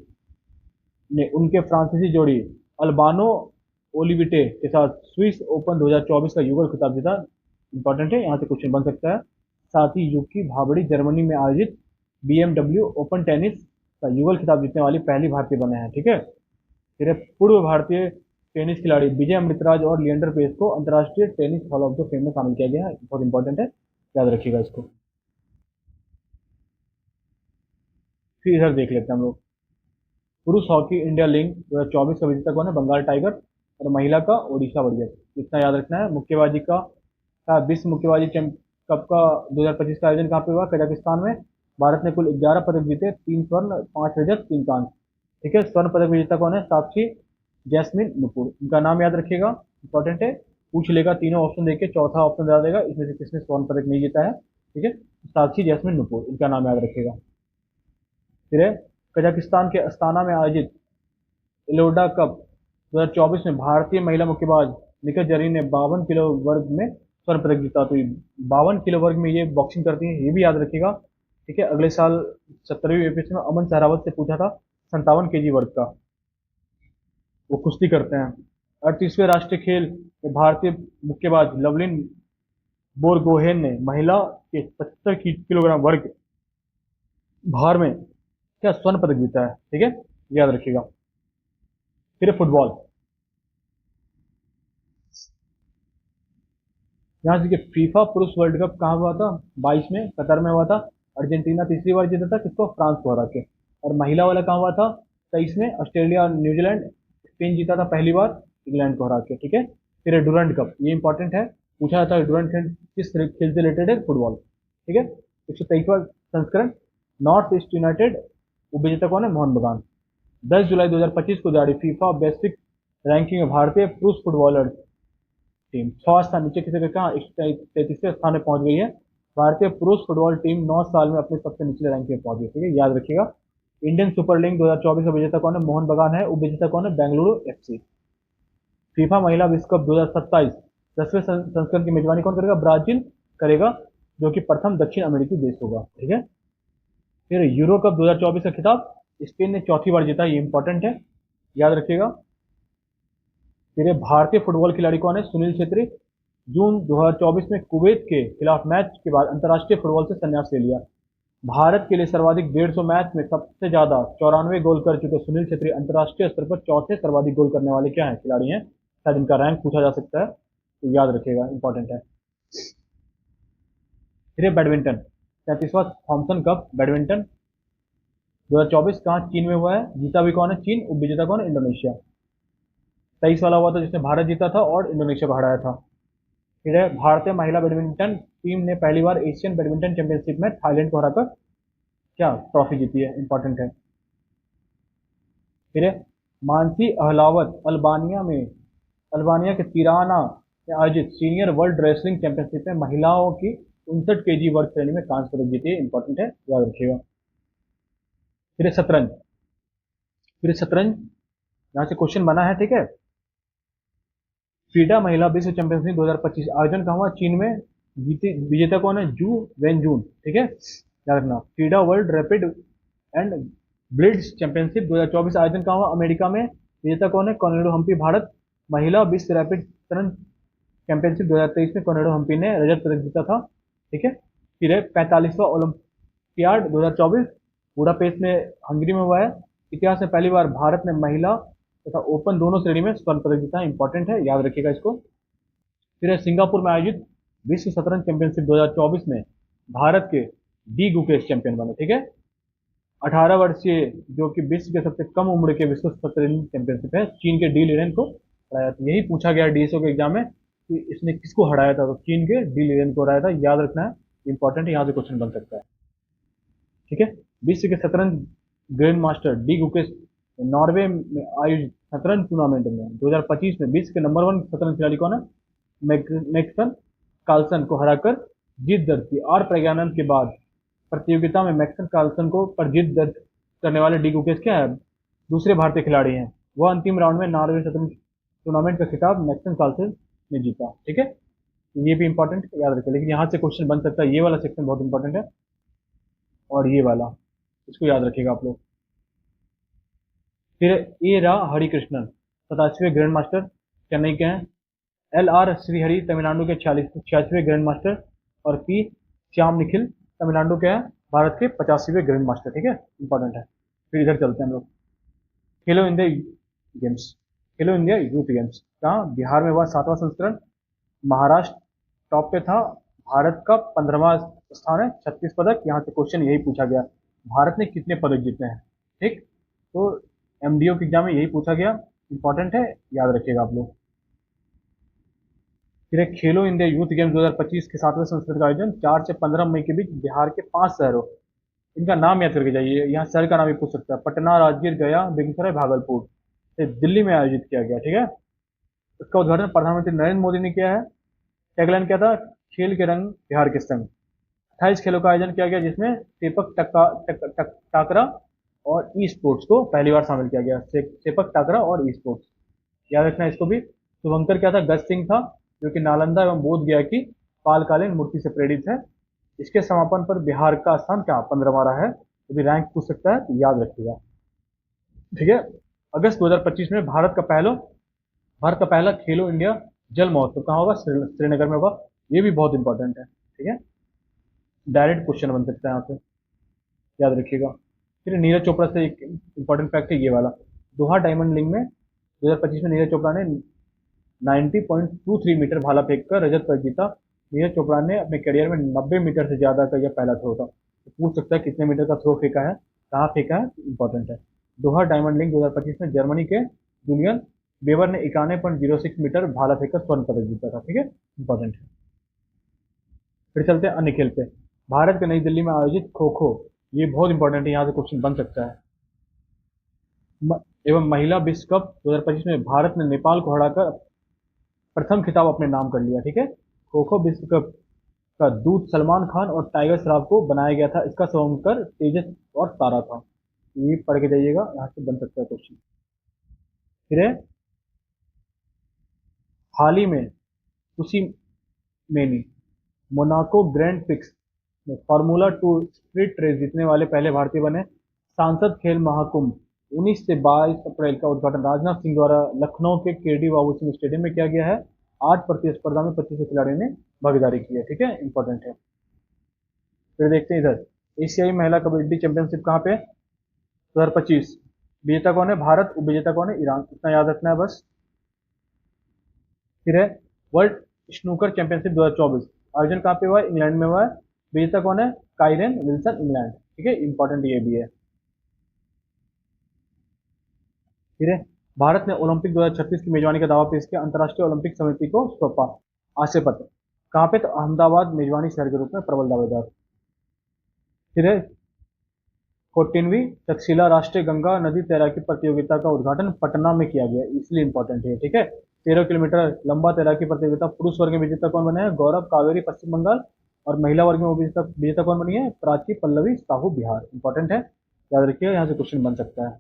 ने उनके फ्रांसीसी जोड़ी अल्बानो ओलिविटे के साथ स्विस ओपन 2024 का युगल खिताब जीता। इंपॉर्टेंट है, यहाँ से क्वेश्चन बन सकता है। साथ ही युकी भांबड़ी जर्मनी में आयोजित BMW ओपन टेनिस का युगल खिताब जीतने वाली पहली भारतीय बने हैं। ठीक है, फिर पूर्व भारतीय टेनिस खिलाड़ी विजय अमृतराज और लिएंडर पेस को अंतर्राष्ट्रीय tennis hall of the fame में शामिल किया गया है। बहुत इंपॉर्टेंट है, याद रखिएगा इसको। फिर इधर देख लेते हैं हम लोग, पुरुष हॉकी इंडिया लीग 2024 का विजेता कौन है? बंगाल टाइगर, और महिला का ओडिशा वॉरियर्स। इतना याद रखना है। मुक्केबाजी का विश्व मुक्केबाजी कप का 2025 का आयोजन कहाँ पे हुआ? कजाकिस्तान में। भारत ने कुल 11 पदक जीते, 3 स्वर्ण, 5 रजत, 3 कांस्य। ठीक है, स्वर्ण पदक विजेता कौन है? साक्षी जैस्मिन नुपुर, इनका नाम याद रखिएगा, इंपॉर्टेंट है, पूछ लेगा, तीनों ऑप्शन देके चौथा ऑप्शन बता देगा इसमें से किसने स्वर्ण पदक नहीं जीता है। ठीक है, साक्षी जैस्मिन नुपुर, इनका नाम याद रखिएगा। फिर है कजाकिस्तान के अस्ताना में आयोजित एलोडा कप 2024 में भारतीय महिला मुक्केबाज निखत जरीन ने 52 किलो वर्ग में स्वर्ण पदक जीता। तो 52 किलो वर्ग में ये बॉक्सिंग करती है, ये भी याद रखिएगा। ठीक है, अगले साल 70वीं एपिसोड में अमन सहरावत से पूछा था 57 kg वर्ग का, वो कुश्ती करते हैं। 38वें राष्ट्रीय खेल में भारतीय मुक्केबाज लवलिन बोरगोहेन ने महिला के 75 किलोग्राम वर्ग भार में क्या स्वर्ण पदक जीता है। ठीक है, याद रखिएगा। फिर फुटबॉल, यहाँ से फीफा पुरुष वर्ल्ड कप कहाँ हुआ था? 22 में कतर में हुआ था। अर्जेंटीना तीसरी बार जीता था, किसको? फ्रांस को हरा के। और महिला वाला कहाँ हुआ था? 23 में ऑस्ट्रेलिया न्यूजीलैंड, स्पेन जीता था पहली बार इंग्लैंड को हरा के। ठीक है, फिर डुरंड कप, ये इंपॉर्टेंट है, पूछा जाता है डुरंड खेल किस खेल से रिलेटेड है? फुटबॉल। ठीक है, 123वां संस्करण। नॉर्थ ईस्ट यूनाइटेड, उपविजेता कौन है? मोहन बगान। 10 जुलाई 2025 को जारी फीफा बेसिक रैंकिंग में भारतीय पुरुष फुटबॉलर टीम 6 स्थान नीचे किसी कहाँ 133वें स्थान में पहुंच गई है। भारतीय पुरुष फुटबॉल टीम 9 साल में अपने सबसे निचले रैंक में पहुंच गई। ठीक है, याद रखिएगा। इंडियन सुपर लीग 2024 का विजेता कौन है? मोहन बगान है। उप विजेता कौन है? बेंगलुरु FC। फीफा महिला विश्व कप 2027 10वें संस्करण की मेजबानी कौन करेगा? ब्राजील करेगा, जो कि प्रथम दक्षिण अमेरिकी देश होगा। ठीक है, फिर यूरो कप 2024 का खिताब स्पेन ने चौथी बार जीता, ये इंपॉर्टेंट है, याद रखिएगा। फिर ये भारतीय फुटबॉल खिलाड़ी कौन है? सुनील छेत्री। जून 2024 में कुवैत के खिलाफ मैच के बाद अंतर्राष्ट्रीय फुटबॉल से संन्यास ले लिया। भारत के लिए सर्वाधिक 150 मैच में सबसे ज्यादा 94 गोल कर चुके सुनील छेत्री अंतर्राष्ट्रीय स्तर पर चौथे सर्वाधिक गोल करने वाले क्या हैं? खिलाड़ी हैं। शायद इनका रैंक पूछा जा सकता है, तो याद रखिएगा, इंपॉर्टेंट है। फिर ये बैडमिंटन, 33वां थॉमसन कप बैडमिंटन 2024 कहाँ? चीन में हुआ है। जीता भी कौन है? चीन। उपविजेता कौन है? इंडोनेशिया। 23 वाला हुआ था जिसमें भारत जीता था और इंडोनेशिया को हराया था। फिर है भारतीय महिला बैडमिंटन टीम ने पहली बार एशियन बैडमिंटन चैंपियनशिप में थाईलैंड को हराकर क्या ट्रॉफी जीती है? इंपॉर्टेंट है। फिर है मानसी अहलावत अल्बानिया के तिराना में आयोजित सीनियर वर्ल्ड रेसलिंग चैंपियनशिप में महिलाओं की 59 केजी वर्ग श्रेणी में कांस्य पदक जीती है। इंपॉर्टेंट है, याद रखिएगा। फिर है शतरंज। यहाँ से क्वेश्चन बना है, ठीक है। फीडा महिला विश्व चैंपियनशिप 2025 आयोजन कहाँ हुआ? चीन में। जीते विजेता कौन है? जू वेनजून, ठीक है, याद रखना। FIDA world rapid and blitz championship 2024 आयोजन कहाँ हुआ? अमेरिका में। विजेता कौन है? कॉर्नेडो हम्पी, भारत। महिला विश्व रैपिड शतरंज चैंपियनशिप 2023 में कॉर्नेडो हम्पी ने रजत पदक जीता था, ठीक है। फिर है 45वां ओलंपियाड 2024 बुडापेस्ट में हंगरी में हुआ है। इतिहास में पहली बार भारत ने महिला तथा ओपन दोनों श्रेणी में स्वर्ण पदक जीता है। इंपॉर्टेंट है, याद रखिएगा इसको। फिर है सिंगापुर में आयोजित विश्व शतरंज चैंपियनशिप 2024 में भारत के डी गुकेश चैंपियन बने, ठीक है। 18 वर्षीय जो कि विश्व के सबसे कम उम्र के विश्व शतरंज चैंपियनशिप है, चीन के डी लिरेन को हराया था। यही पूछा गया डीएसओ के एग्जाम में कि इसने किसको हराया था, तो चीन के डी लिरेन को हराया था, याद रखना है, इंपॉर्टेंट है, यहाँ से क्वेश्चन बन सकता है, ठीक है। विश्व के शतरंज grand master D Gukesh Norway में आयोजित शतरंज टूर्नामेंट में 2025 में विश्व के नंबर 1 शतरंज खिलाड़ी कौन है? मैग्नस कार्लसन को हराकर जीत दर्ज की। और प्रज्ञानंद के बाद प्रतियोगिता में मैग्नस कार्लसन को पर जीत दर्ज करने वाले डी गुकेश क्या है? दूसरे भारतीय खिलाड़ी हैं। वह अंतिम राउंड में नॉर्वे शतरंज टूर्नामेंट का खिताब मैग्नस कार्लसन ने जीता, ठीक है। ये भी इंपॉर्टेंट, याद रखें। लेकिन यहाँ से क्वेश्चन बन सकता है, ये वाला सेक्शन बहुत इंपॉर्टेंट है, और ये वाला, इसको याद रखिएगा आप लोग। फिर ए रा हरिकृष्णन 87वें ग्रैंड मास्टर चेन्नई के हैं। एल आर श्रीहरि तमिलनाडु के 46वें ग्रैंड मास्टर, और पी श्याम निखिल तमिलनाडु के हैं, भारत के 85वें ग्रैंड मास्टर, ठीक है, इंपॉर्टेंट है। फिर इधर चलते हैं हम लोग। खेलो इंडिया गेम्स, खेलो इंडिया यूथ गेम्स कहाँ? बिहार में हुआ 7वां संस्करण। महाराष्ट्र टॉप पे था, भारत का 15वां स्थान है, 36 पदक। यहाँ से क्वेश्चन यही पूछा गया, भारत ने कितने पदक जीते हैं, ठीक। तो एमडीओ के एग्जाम में यही पूछा गया, इंपॉर्टेंट है, याद रखिएगा आप लोग। फिर एक खेलो इंडिया यूथ गेम्स 2025 के 7वें संस्करण का आयोजन 4 से 15 मई के बीच बिहार के 5 शहरों, इनका नाम याद करके जाइए। यहाँ शहर का नाम भी पूछ सकता है, पटना, राजगीर, गया, बेगूसराय, भागलपुर से दिल्ली में आयोजित किया गया, ठीक है। इसका उद्घाटन प्रधानमंत्री नरेंद्र मोदी ने किया है। टैगलाइन क्या था? खेल के रंग बिहार के संग। 28 खेलों का आयोजन किया गया, जिसमें सेपक टाकरा और ई स्पोर्ट्स को पहली बार शामिल किया गया। सेपक टाकरा और ई स्पोर्ट्स, याद रखना इसको भी। शुभंकर क्या था? गज सिंह था, जो कि नालंदा एवं बोध गया की कालकालीन मूर्ति से प्रेरित है। इसके समापन पर बिहार का स्थान क्या 15वां रहा है। तो भी रैंक पूछ सकता है, तो याद रखिएगा, ठीक है। अगस्त 2025 में भारत का पहला खेलो इंडिया जल महोत्सव कहाँ होगा? श्रीनगर में होगा। ये भी बहुत इंपॉर्टेंट है, ठीक है, डायरेक्ट क्वेश्चन बन सकता है यहाँ से, याद रखिएगा। फिर नीरज चोपड़ा से एक इंपॉर्टेंट फैक्ट है ये वाला। दोहा डायमंड लीग में 2025 में नीरज चोपड़ा ने 90.23 मीटर भाला फेंक कर रजत पदक जीता। नीरज चोपड़ा ने अपने करियर में 90 मीटर से ज्यादा का यह पहला थ्रो था। तो पूछ सकता है कितने मीटर का थ्रो फेंका है, कहाँ फेंका है, इंपॉर्टेंट है। दोहा डायमंड लीग 2025 में जर्मनी के जूलियन वेबर ने 91.06 मीटर भाला फेंककर स्वर्ण पदक जीता था, ठीक है, इंपॉर्टेंट है। फिर चलते हैं अन्य खेल पे। भारत के नई दिल्ली में आयोजित खो खो, ये बहुत इंपॉर्टेंट है, यहाँ से क्वेश्चन बन सकता है। एवं महिला विश्व कप 2025 में भारत ने नेपाल को हराकर प्रथम खिताब अपने नाम कर लिया, ठीक है। खो खो विश्व कप का दूत सलमान खान और टाइगर श्रॉफ को बनाया गया था। इसका स्वयंकर तेजस और तारा था। ये पढ़ के जाइएगा, यहाँ से बन सकता है क्वेश्चन। फिर है हाल ही में उसी में नहीं मोनाको ग्रैंड प्रिक्स में फार्मूला 2 स्प्लिट रेस जीतने वाले पहले भारतीय बने। सांसद खेल महाकुंभ 19 से 22 अप्रैल का उद्घाटन राजनाथ सिंह द्वारा लखनऊ के केडी बाबू सिंह स्टेडियम में किया गया है। 8 प्रतिस्पर्धा में 25 खिलाड़ियों ने भागीदारी की है। ठीक है, इंपॉर्टेंट है। फिर देखते हैं इधर एशियाई महिला कबड्डी चैंपियनशिप कहाँ पे है? 2025। विजेता कौन है? भारत। उपविजेता कौन है? ईरान। इतना याद रखना है बस। फिर है वर्ल्ड स्नूकर चैंपियनशिप 2024। आयोजन कहाँ पे हुआ है? इंग्लैंड में हुआ है। विजेता कौन है? Kieron Wilson, England. ठीक है, इंपॉर्टेंट ये भी है। फिर है भारत ने ओलंपिक 2036 की मेजबानी का दावा पेश किया, अंतर्राष्ट्रीय ओलंपिक समिति को सौंपा आशय पत्र। कहाँ पे? तो अहमदाबाद मेजबानी शहर के रूप में प्रबल दावेदार। फिर है 14वीं तक्षशिला राष्ट्रीय गंगा नदी तैराकी प्रतियोगिता का उद्घाटन पटना में किया गया, इसलिए इंपॉर्टेंट है। ठीक है, 13 किलोमीटर लंबा तैराकी प्रतियोगिता पुरुष वर्ग में विजेता कौन बने हैं? गौरव कावेरी, पश्चिम बंगाल। और महिला वर्ग में विजेता विजेता कौन बनी है? प्राची पल्लवी साहू, बिहार। इंपॉर्टेंट है, याद रखिएगा, यहाँ से क्वेश्चन बन सकता है।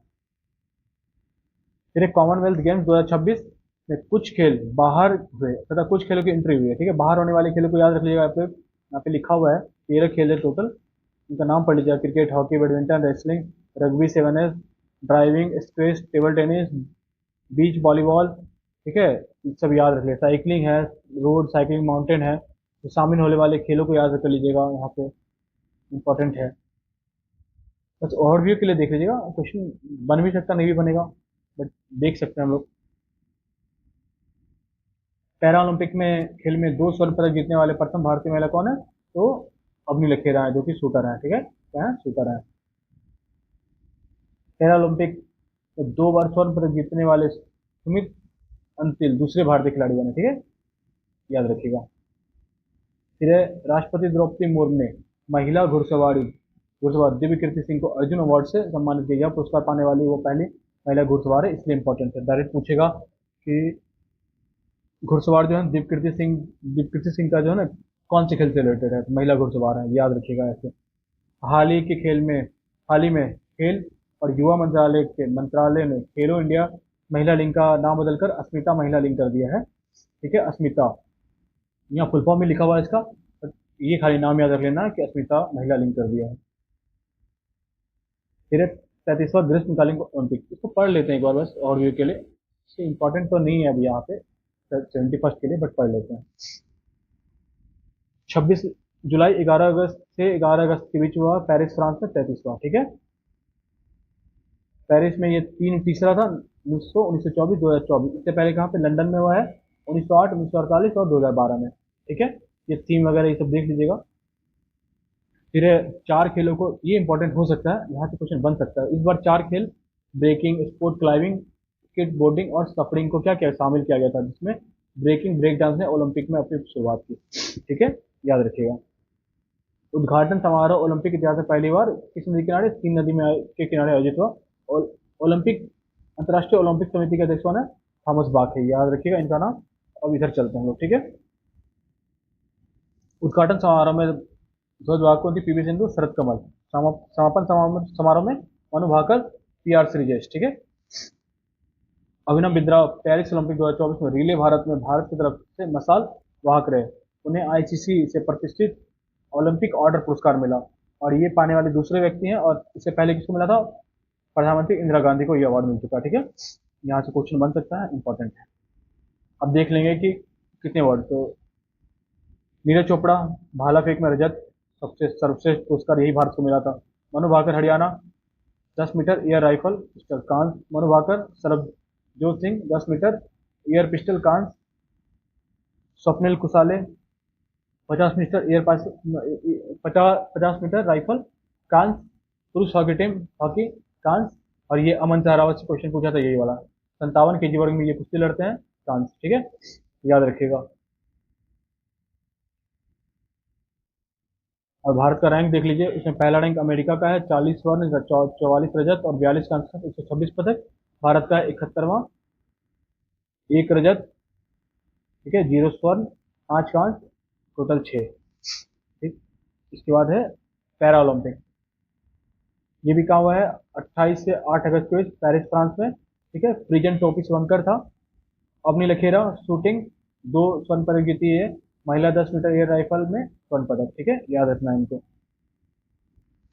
फिर एक कॉमनवेल्थ गेम्स 2026 में कुछ खेल बाहर हुए तथा कुछ खेलों की एंट्री हुई है। ठीक है, बाहर होने वाले खेलों को याद रख लीजिएगा। यहाँ पे लिखा हुआ है 13 खेल है टोटल। उनका नाम पढ़ लीजिएगा: cricket, hockey, badminton, wrestling, rugby 7s, driving, squash, table tennis, beach volleyball. ठीक है, ये सब याद रख लीजिए। साइकिलिंग है, रोड साइकिलिंग, माउंटेन है। तो शामिल होने वाले खेलों को याद रख लीजिएगा, यहाँ पे इंपॉर्टेंट है। बस ओवरव्यू के लिए देख लीजिएगा, क्वेश्चन बन भी सकता नहीं भी बनेगा, बट देख सकते हैं हम लोग। पैरा ओलंपिक में खेल में 2 स्वर्ण पदक जीतने वाले प्रथम भारतीय महिला कौन है? तो अवनी लखेरा है, जो कि शूटर है। ठीक है, क्या है? शूटर है। पैरा ओलंपिक में 2 बार स्वर्ण पदक जीतने वाले सुमित अंतिल दूसरे भारतीय खिलाड़ी बने। ठीक है, याद रखिएगा। फिर है राष्ट्रपति द्रौपदी मुर्मू ने महिला घुड़सवार दिव्य कीर्ति सिंह को अर्जुन अवार्ड से सम्मानित किया। यह पुरस्कार पाने वाली वो पहली महिला घुड़सवार है, इसलिए इंपॉर्टेंट है। डायरेक्ट पूछेगा कि घुड़सवार जो है दिव्यकीर्ति सिंह का जो है ना, कौन से खेल से रिलेटेड है? तो महिला घुड़सवार है, याद रखिएगा ऐसे। हाल ही के खेल में हाल ही में खेल और युवा मंत्रालय ने खेलो इंडिया महिला लिंग का नाम बदलकर अस्मिता महिला लिंग कर दिया है। ठीक है, अस्मिता, यहाँ फुल फॉर्म में लिखा हुआ है इसका, but ये खाली नाम याद रख लेना कि अस्मिता महिला लिंग कर दिया है। फिर 33वां ग्रीष्मकालीन ओलंपिक, इसको पढ़ लेते हैं एक बार बस और व्यू के लिए। इससे इंपॉर्टेंट तो नहीं है अभी यहाँ पे 71st के लिए, बट पढ़ लेते हैं। 26 जुलाई 11 अगस्त से 11 अगस्त के बीच हुआ पेरिस फ्रांस में 33वां। ठीक है, पेरिस में ये तीसरा था, 1924, 2024। इससे पहले कहाँ पे? लंदन में हुआ है 1908, 1948 और 2012 में। ठीक है, ये थीम वगैरह ये सब देख लीजिएगा। फिर 4 खेलों को, ये इंपॉर्टेंट हो सकता है, यहाँ से क्वेश्चन बन सकता है। इस बार 4 खेल breaking, sport climbing, skateboarding और सफरिंग को क्या क्या शामिल किया गया था, जिसमें ब्रेकिंग ब्रेक डांस ने ओलंपिक में अपनी शुरुआत की। ठीक है, याद रखिएगा। उद्घाटन समारोह ओलंपिक इतिहास में पहली बार किस नदी किनारे? सीन नदी में के किनारे आयोजित हुआ। और ओलंपिक अंतर्राष्ट्रीय ओलंपिक समिति के अध्यक्ष कौन है? थॉमस बाक है, याद रखिएगा इनका नाम। अब इधर चलते हैं हम लोग। ठीक है, उद्घाटन समारोह में ध्वजवाहक कौन थी? पीवी सिंधु, शरद कमल। समापन समारोह में मनु भाकर, पीआर श्रीजेश। ठीक है, अभिनव बिंद्रा पेरिस ओलंपिक 2024 में रिले भारत में भारत की तरफ से मशाल वाहक रहे। उन्हें आईसीसी से प्रतिष्ठित ओलंपिक ऑर्डर पुरस्कार मिला, और ये पाने वाले दूसरे व्यक्ति हैं। और इससे पहले किसको मिला था? प्रधानमंत्री इंदिरा गांधी को ये अवार्ड मिल चुका है। ठीक है, यहाँ से क्वेश्चन बन सकता है, इंपॉर्टेंट है। अब देख लेंगे कि कितने अवार्ड। तो नीरज चोपड़ा भाला फेंक में रजत, सबसे सर्वश्रेष्ठ पुरस्कार यही भारत को मिला था। Manu Bhaker Haryana 10 meter air rifle pistol कांस। Manu Bhaker. Sarabjot Singh 10 meter air pistol कांस। Swapnil Kusale 50 meter air pass 50 meter rifle कांस। पुरुष हॉकी टीम हॉकी कांस। और ये अमन सहारावत से क्वेश्चन पूछा था, यही वाला 57 kg वर्ग में ये कुश्ती लड़ते हैं, कांस। ठीक है, याद रखिएगा। और भारत का रैंक देख लीजिए, इसमें पहला रैंक अमेरिका का है, 40 स्वर्ण, 44 रजत और 42 कांस्य, 126 पदक। भारत का है 71वां, 1 रजत, ठीक है, 0 स्वर्ण, 5 कांस्य, टोटल 6। ठीक, इसके बाद है पैरा ओलंपिक। ये भी कहाँ हुआ है? 28 से 8 अगस्त के बीच पेरिस फ्रांस में। ठीक है, फ्रीजन टोपी स्वंकर था। अवनी लखेरा शूटिंग 2 स्वर्ण पदक जीती है, महिला 10 मीटर एयर राइफल में स्वर्ण पदक। ठीक है, याद रखना है इनको।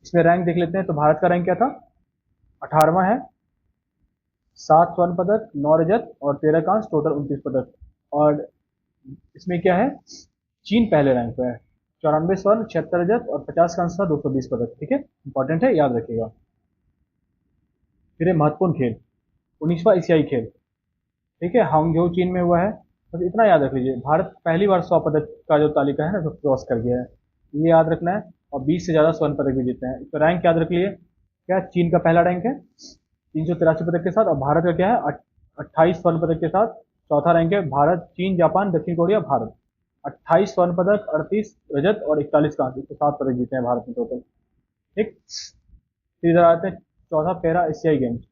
इसमें रैंक देख लेते हैं, तो भारत का रैंक क्या था? 18वां है। 7 स्वर्ण पदक, 9 रजत और 13 कांस्य, टोटल 29 पदक। और इसमें क्या है, चीन पहले रैंक पे है, 94 स्वर्ण, 76 रजत और 50 कांस्य, 220 पदक। ठीक है, इंपॉर्टेंट है, याद रखिएगा। फिर ये महत्वपूर्ण खेल, 19वां एशियाई खेल, ठीक है, हांगझोउ चीन में हुआ है। बस इतना याद रख लीजिए, भारत पहली बार 100 पदक का जो तालिका है ना, तो क्रॉस कर गया है, ये याद रखना है। और 20 से ज़्यादा स्वर्ण पदक भी जीते हैं। तो रैंक याद रख लिए, क्या चीन का पहला रैंक है 383 पदक के साथ, और भारत का क्या है 28 स्वर्ण पदक के साथ चौथा रैंक है। भारत, चीन, जापान, दक्षिण कोरिया, भारत 28 स्वर्ण पदक, 38 रजत और 41 कांस्य, तो 7 पदक जीते हैं भारत में टोटल। ठीक, फिर इधर आते हैं चौथा पैरा एशियाई गेम्स।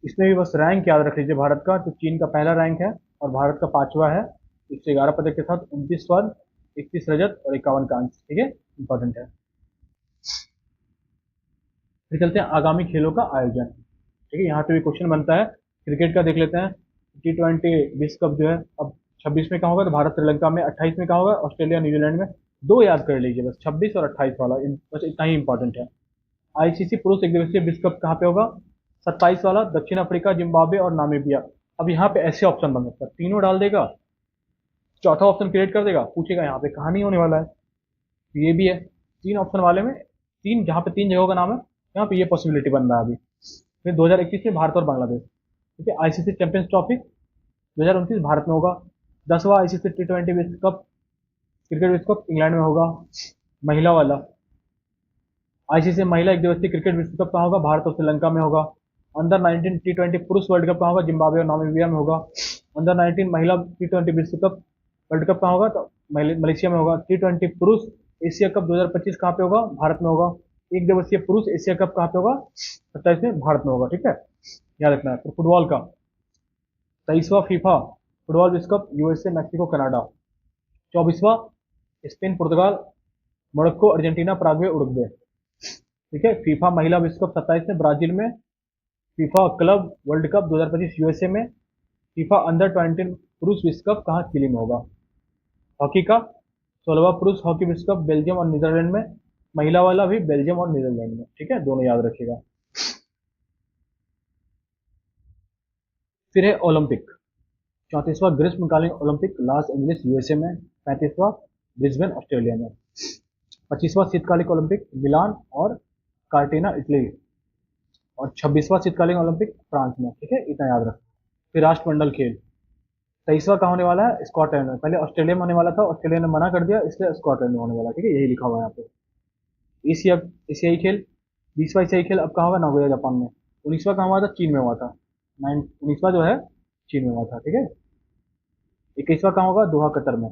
इसमें भी बस रैंक याद रख लीजिए भारत का, तो चीन का पहला रैंक है और भारत का 5वां है, 111 पदक के साथ 29 स्वर्ण, 31 रजत और 51 कांस्य। ठीक है, इंपॉर्टेंट है। फिर चलते हैं आगामी खेलों का आयोजन। ठीक है, यहाँ पे भी क्वेश्चन बनता है, क्रिकेट का देख लेते हैं। T20 विश्व कप जो है अब 26 में कहाँ होगा, तो भारत श्रीलंका में, 28 में कहाँ होगा, ऑस्ट्रेलिया न्यूजीलैंड में। दो याद कर लीजिए बस, 26 और 28 वाला, बस इतना ही इंपॉर्टेंट है। आईसीसी पुरुष एक दिवसीय विश्व कप कहाँ पे होगा, 27 वाला, दक्षिण अफ्रीका, जिम्बाब्वे और नामीबिया। अब यहाँ पे ऐसे ऑप्शन बन सकता है, तीनों डाल देगा, चौथा ऑप्शन क्रिएट कर देगा, पूछेगा यहाँ पे कहानी होने वाला है, तो ये भी है। तीन ऑप्शन वाले में तीन, जहाँ पे तीन जगहों का नाम है, यहाँ पे ये पॉसिबिलिटी बन रहा है अभी। फिर 2021 में भारत और बांग्लादेश। ठीक है, आईसीसी चैंपियंस ट्रॉफी 2029 भारत में होगा। 10वां आईसीसी T20 विश्व कप, क्रिकेट विश्व कप इंग्लैंड में होगा। महिला वाला आईसीसी महिला एक दिवसीय क्रिकेट विश्व कप कहाँ होगा, भारत और श्रीलंका में होगा। अंडर 19 T20 पुरुष वर्ल्ड कप कहाँ होगा, जिम्बाब्वे और नामीबिया में होगा। अंडर 19 महिला T20 विश्व कप वर्ल्ड कप कहाँ होगा, तो मलेशिया में होगा। T20 पुरुष एशिया कप 2025 कहाँ पे होगा, भारत में होगा। एक दिवसीय पुरुष एशिया कप कहाँ पे होगा, 27 में भारत में होगा। ठीक है, याद रखना है। फिर फुटबॉल का 23वां फीफा फुटबॉल विश्व कप, यूएसए, मैक्सिको, कनाडा। 24वां Spain, Portugal, Morocco, Argentina, Paraguay, Uruguay. ठीक है, फीफा महिला विश्व कप 27 में ब्राजील में। FIFA club world cup 2025 USA में। फीफा अंडर 20 पुरुष विश्व कप कहाँ, चिली में होगा। हॉकी का 16वां पुरुष हॉकी विश्व कप बेल्जियम और नीदरलैंड में। महिला वाला भी बेल्जियम और नीदरलैंड में। ठीक है, दोनों याद रखिएगा। फिर है ओलंपिक, 34वां ग्रीष्मकालीन ओलंपिक लॉस एंजलिस यूएसए में। 35वां ब्रिस्बेन ऑस्ट्रेलिया में। 25वां शीतकालीन ओलंपिक मिलान और कार्टेना इटली। और 26वां शीतकालीन ओलंपिक फ्रांस में। ठीक है, इतना याद रख। फिर राष्ट्रमंडल खेल 23वां कहाँ होने वाला है, स्कॉटलैंड में। पहले ऑस्ट्रेलिया में होने वाला था, ऑस्ट्रेलिया ने मना कर दिया, इसलिए स्कॉटलैंड में होने वाला। ठीक है, यही लिखा हुआ है यहाँ पे। एशिया एशियाई खेल 20वां एशियाई खेल अब कहाँ होगा, नागोया जापान में। 19वां कहाँ हुआ था, चीन में हुआ था। 19वां जो है चीन में हुआ था। ठीक है, 21वां कहाँ होगा, दोहा, कतर में।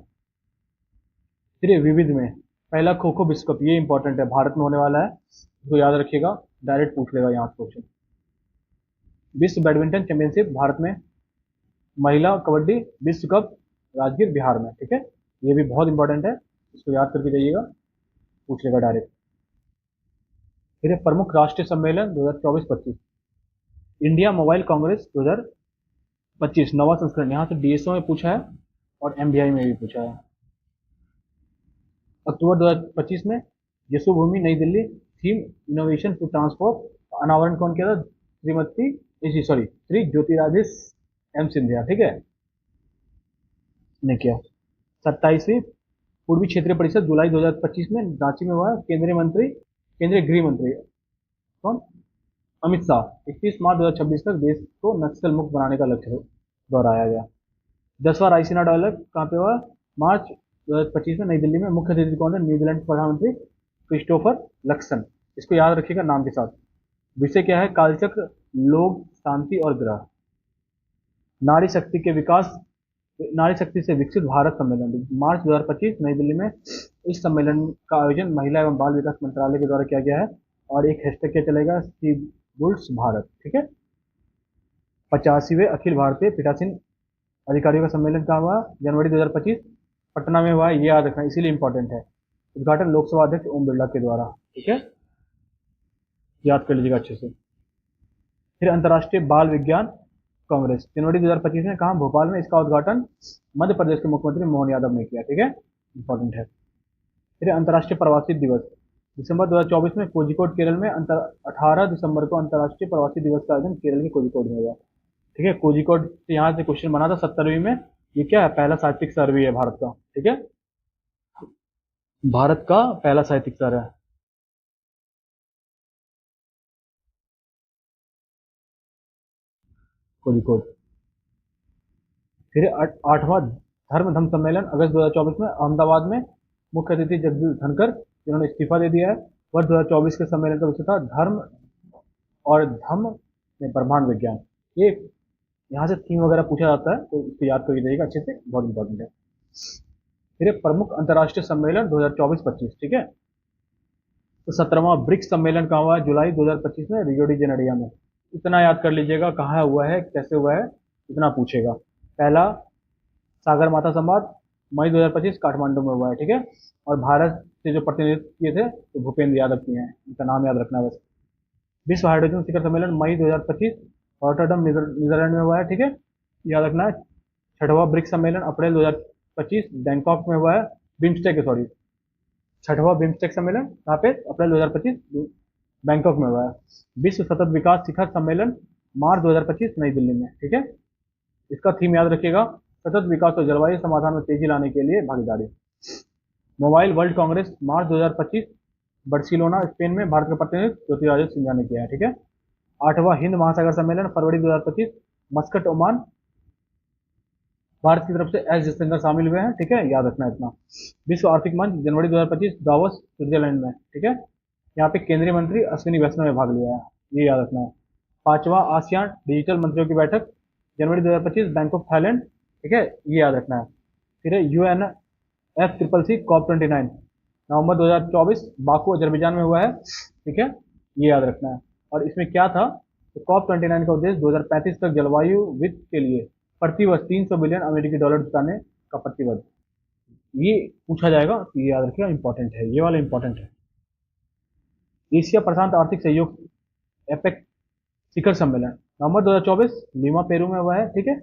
फिर विविध में पहला खो खो विश्व कप, ये इंपॉर्टेंट है, भारत में होने वाला है, तो याद रखिएगा, डायरेक्ट पूछ लेगा यहाँ क्वेश्चन। विश्व बैडमिंटन चैंपियनशिप भारत में। महिला कबड्डी विश्व कप राजगीर, बिहार में। ठीक है, ये भी बहुत इंपॉर्टेंट है, इसको याद करके जाइएगा, पूछ लेगा डायरेक्ट। फिर है प्रमुख राष्ट्रीय सम्मेलन 2024-25, इंडिया मोबाइल कांग्रेस 2025 नवा संस्करण, यहाँ से डीएसओ में पूछा है और एमबीआई में भी पूछा है। अक्टूबर 2025 में यशोभूमि नई Delhi, theme innovation to transport, अनावरण कौन किया था, श्री ज्योतिरादित्य एम सिंधिया। ठीक है, ने किया। 27वीं पूर्वी क्षेत्रीय परिषद जुलाई 2025 में रांची में हुआ, केंद्रीय गृह मंत्री कौन, अमित शाह। 31 मार्च 2026 तक देश को नक्सल मुक्त बनाने का लक्ष्य दोहराया गया। 10वां रायसीना डायलॉग कहाँ पे हुआ, मार्च 2025 में नई दिल्ली में। मुख्य अतिथि कौन है, न्यूजीलैंड के प्रधानमंत्री क्रिस्टोफर लक्सन। इसको याद रखिएगा नाम के साथ। विषय क्या है, कालचक्र, लोग, शांति और ग्रह। नारी शक्ति के विकास, नारी शक्ति से विकसित भारत सम्मेलन, मार्च 2025 नई दिल्ली में। इस सम्मेलन का आयोजन महिला एवं बाल विकास मंत्रालय के द्वारा किया गया है, और एक हैशटैग क्या चलेगा, सी बुल्स भारत। ठीक है, 85वें अखिल भारतीय पीठासीन अधिकारियों का सम्मेलन कहाँ हुआ, जनवरी 2025 पटना में हुआ है, ये याद रखना, इसीलिए इंपॉर्टेंट है। उद्घाटन लोकसभा अध्यक्ष ओम बिरला के द्वारा। ठीक है, याद कर लीजिएगा अच्छे से। फिर अंतर्राष्ट्रीय बाल विज्ञान कांग्रेस जनवरी 2025 में कहा, भोपाल में। इसका उद्घाटन मध्य प्रदेश के मुख्यमंत्री मोहन यादव ने किया। ठीक है, इंपॉर्टेंट है। फिर अंतर्राष्ट्रीय प्रवासी दिवस दिसंबर 2024 में कोझिकोड केरल में 18 दिसंबर को अंतर्राष्ट्रीय प्रवासी दिवस का आयोजन केरल के कोझिकोड में हुआ। ठीक है, कोझिकोड से यहाँ से क्वेश्चन बना था 70वीं में। ये क्या है, पहला साहित्यिक सर्वे है भारत का। ठीक है, भारत का पहला साहित्यिक सर्वे है कोझिकोड। फिर 8वां धर्म धम सम्मेलन अगस्त 2024 में अहमदाबाद में, मुख्य अतिथि जगदीप धनकर, जिन्होंने इस्तीफा दे दिया है। वर्ष 2024 के सम्मेलन का विषय था धर्म और धम्म में ब्रह्मांड विज्ञान। ये यहाँ से थीम वगैरह पूछा जाता है, तो इसको याद करके जाइएगा अच्छे से, बहुत इंपॉर्टेंट है। फिर प्रमुख अंतर्राष्ट्रीय सम्मेलन 2024-25। ठीक है, तो 17वां ब्रिक्स सम्मेलन कहाँ हुआ है, जुलाई 2025 में रियो डी जेनेरिया में। इतना याद कर लीजिएगा कहाँ हुआ है, कैसे हुआ है, इतना पूछेगा। पहला सागर माथा संवाद मई 2025 काठमांडू में हुआ है। ठीक है, और भारत से जो प्रतिनिधित्व किए थे तो भूपेंद्र यादव किए हैं, इनका नाम याद रखना है बस। विश्व हाइड्रोजन शिखर सम्मेलन मई 2025 रॉटरडम नीदरलैंड में हुआ है। ठीक है, याद रखना है। 6वां ब्रिक्स सम्मेलन अप्रैल 2025 बैंकॉक में हुआ है। बिम्स्टेक, सॉरी, 6वां बिम्स्टेक सम्मेलन कहाँ पे, अप्रैल 2025 बैंकॉक में हुआ है। विश्व सतत विकास शिखर सम्मेलन मार्च 2025 नई दिल्ली में। ठीक है, इसका थीम याद रखिएगा, सतत विकास और जलवायु समाधान में तेजी लाने के लिए भागीदारी। मोबाइल वर्ल्ड कांग्रेस मार्च 2025 बार्सिलोना स्पेन में, भारत का प्रतिनिधित्व ज्योतिरादित्य सिंधिया ने किया है। ठीक है, 8वां हिंद महासागर सम्मेलन फरवरी 2025 मस्कट ओमान, भारत की तरफ से एस जयशंकर शामिल हुए हैं। ठीक है, याद रखना इतना। विश्व आर्थिक मंच जनवरी 2025 दावोस स्विट्जरलैंड में। ठीक है, यहाँ पे केंद्रीय मंत्री अश्विनी वैष्णव ने भाग लिया है, ये याद रखना है। 5वां आसियान डिजिटल मंत्रियों की बैठक जनवरी 2025 बैंकॉक थाईलैंड। ठीक है, ये याद रखना है। फिर UNFCCC COP29 नवंबर 2024 बाकू अजरबैजान में हुआ है। ठीक है, ये याद रखना है। और इसमें क्या था, तो COP29 का उद्देश्य 2035 तक जलवायु वित्त के लिए प्रतिवर्ष 300 बिलियन अमेरिकी डॉलर जुटाने का प्रतिबद्ध। ये पूछा जाएगा, तो ये याद रखिएगा, इंपॉर्टेंट है, ये वाला इंपॉर्टेंट है। एशिया प्रशांत आर्थिक सहयोग एपेक शिखर सम्मेलन नवंबर 2024 लीमा पेरू में हुआ है। ठीक है,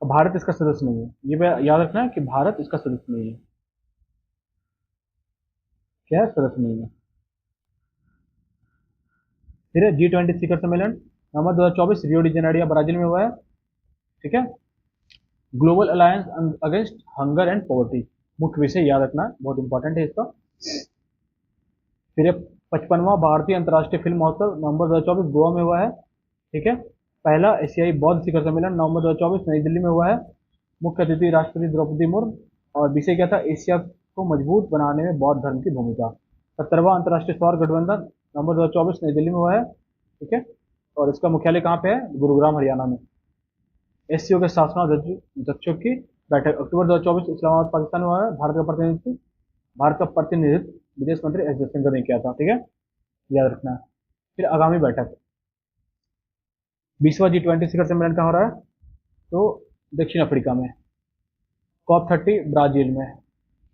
और भारत इसका सदस्य नहीं है, ये याद रखना है कि भारत इसका सदस्य नहीं है। क्या है, सदस्य नहीं है। फिर G20 शिखर सम्मेलन नवंबर 2024 रियो डी जेनेरियो ब्राजील में हुआ है। ठीक है, global alliance against hunger and poverty, मुख्य विषय याद रखना है, बहुत इंपॉर्टेंट है इसका। फिर 55वां भारतीय अंतर्राष्ट्रीय फिल्म महोत्सव नवंबर 2024 गोवा में हुआ है। ठीक है, पहला एशियाई बौद्ध शिखर सम्मेलन नवंबर 2024 नई दिल्ली में हुआ है। मुख्य अतिथि राष्ट्रपति द्रौपदी मुर्मू, और विषय क्या था, एशिया को मजबूत बनाने में बौद्ध धर्म की भूमिका। 17वां अंतर्राष्ट्रीय सौर गठबंधन नवंबर 2024 नई दिल्ली में हुआ है। ठीक है, और इसका मुख्यालय कहाँ पे है, गुरुग्राम हरियाणा में। SCO के शासनाध्यक्षों की बैठक अक्टूबर 2024 इस्लामाबाद पाकिस्तान में हुआ है। भारत का प्रतिनिधित्व विदेश मंत्री एस जयशंकर ने किया था। ठीक है, याद रखना है। फिर आगामी बैठक 20वां G20 शिखर सम्मेलन कहाँ हो रहा है, तो दक्षिण अफ्रीका में। COP30 ब्राजील में।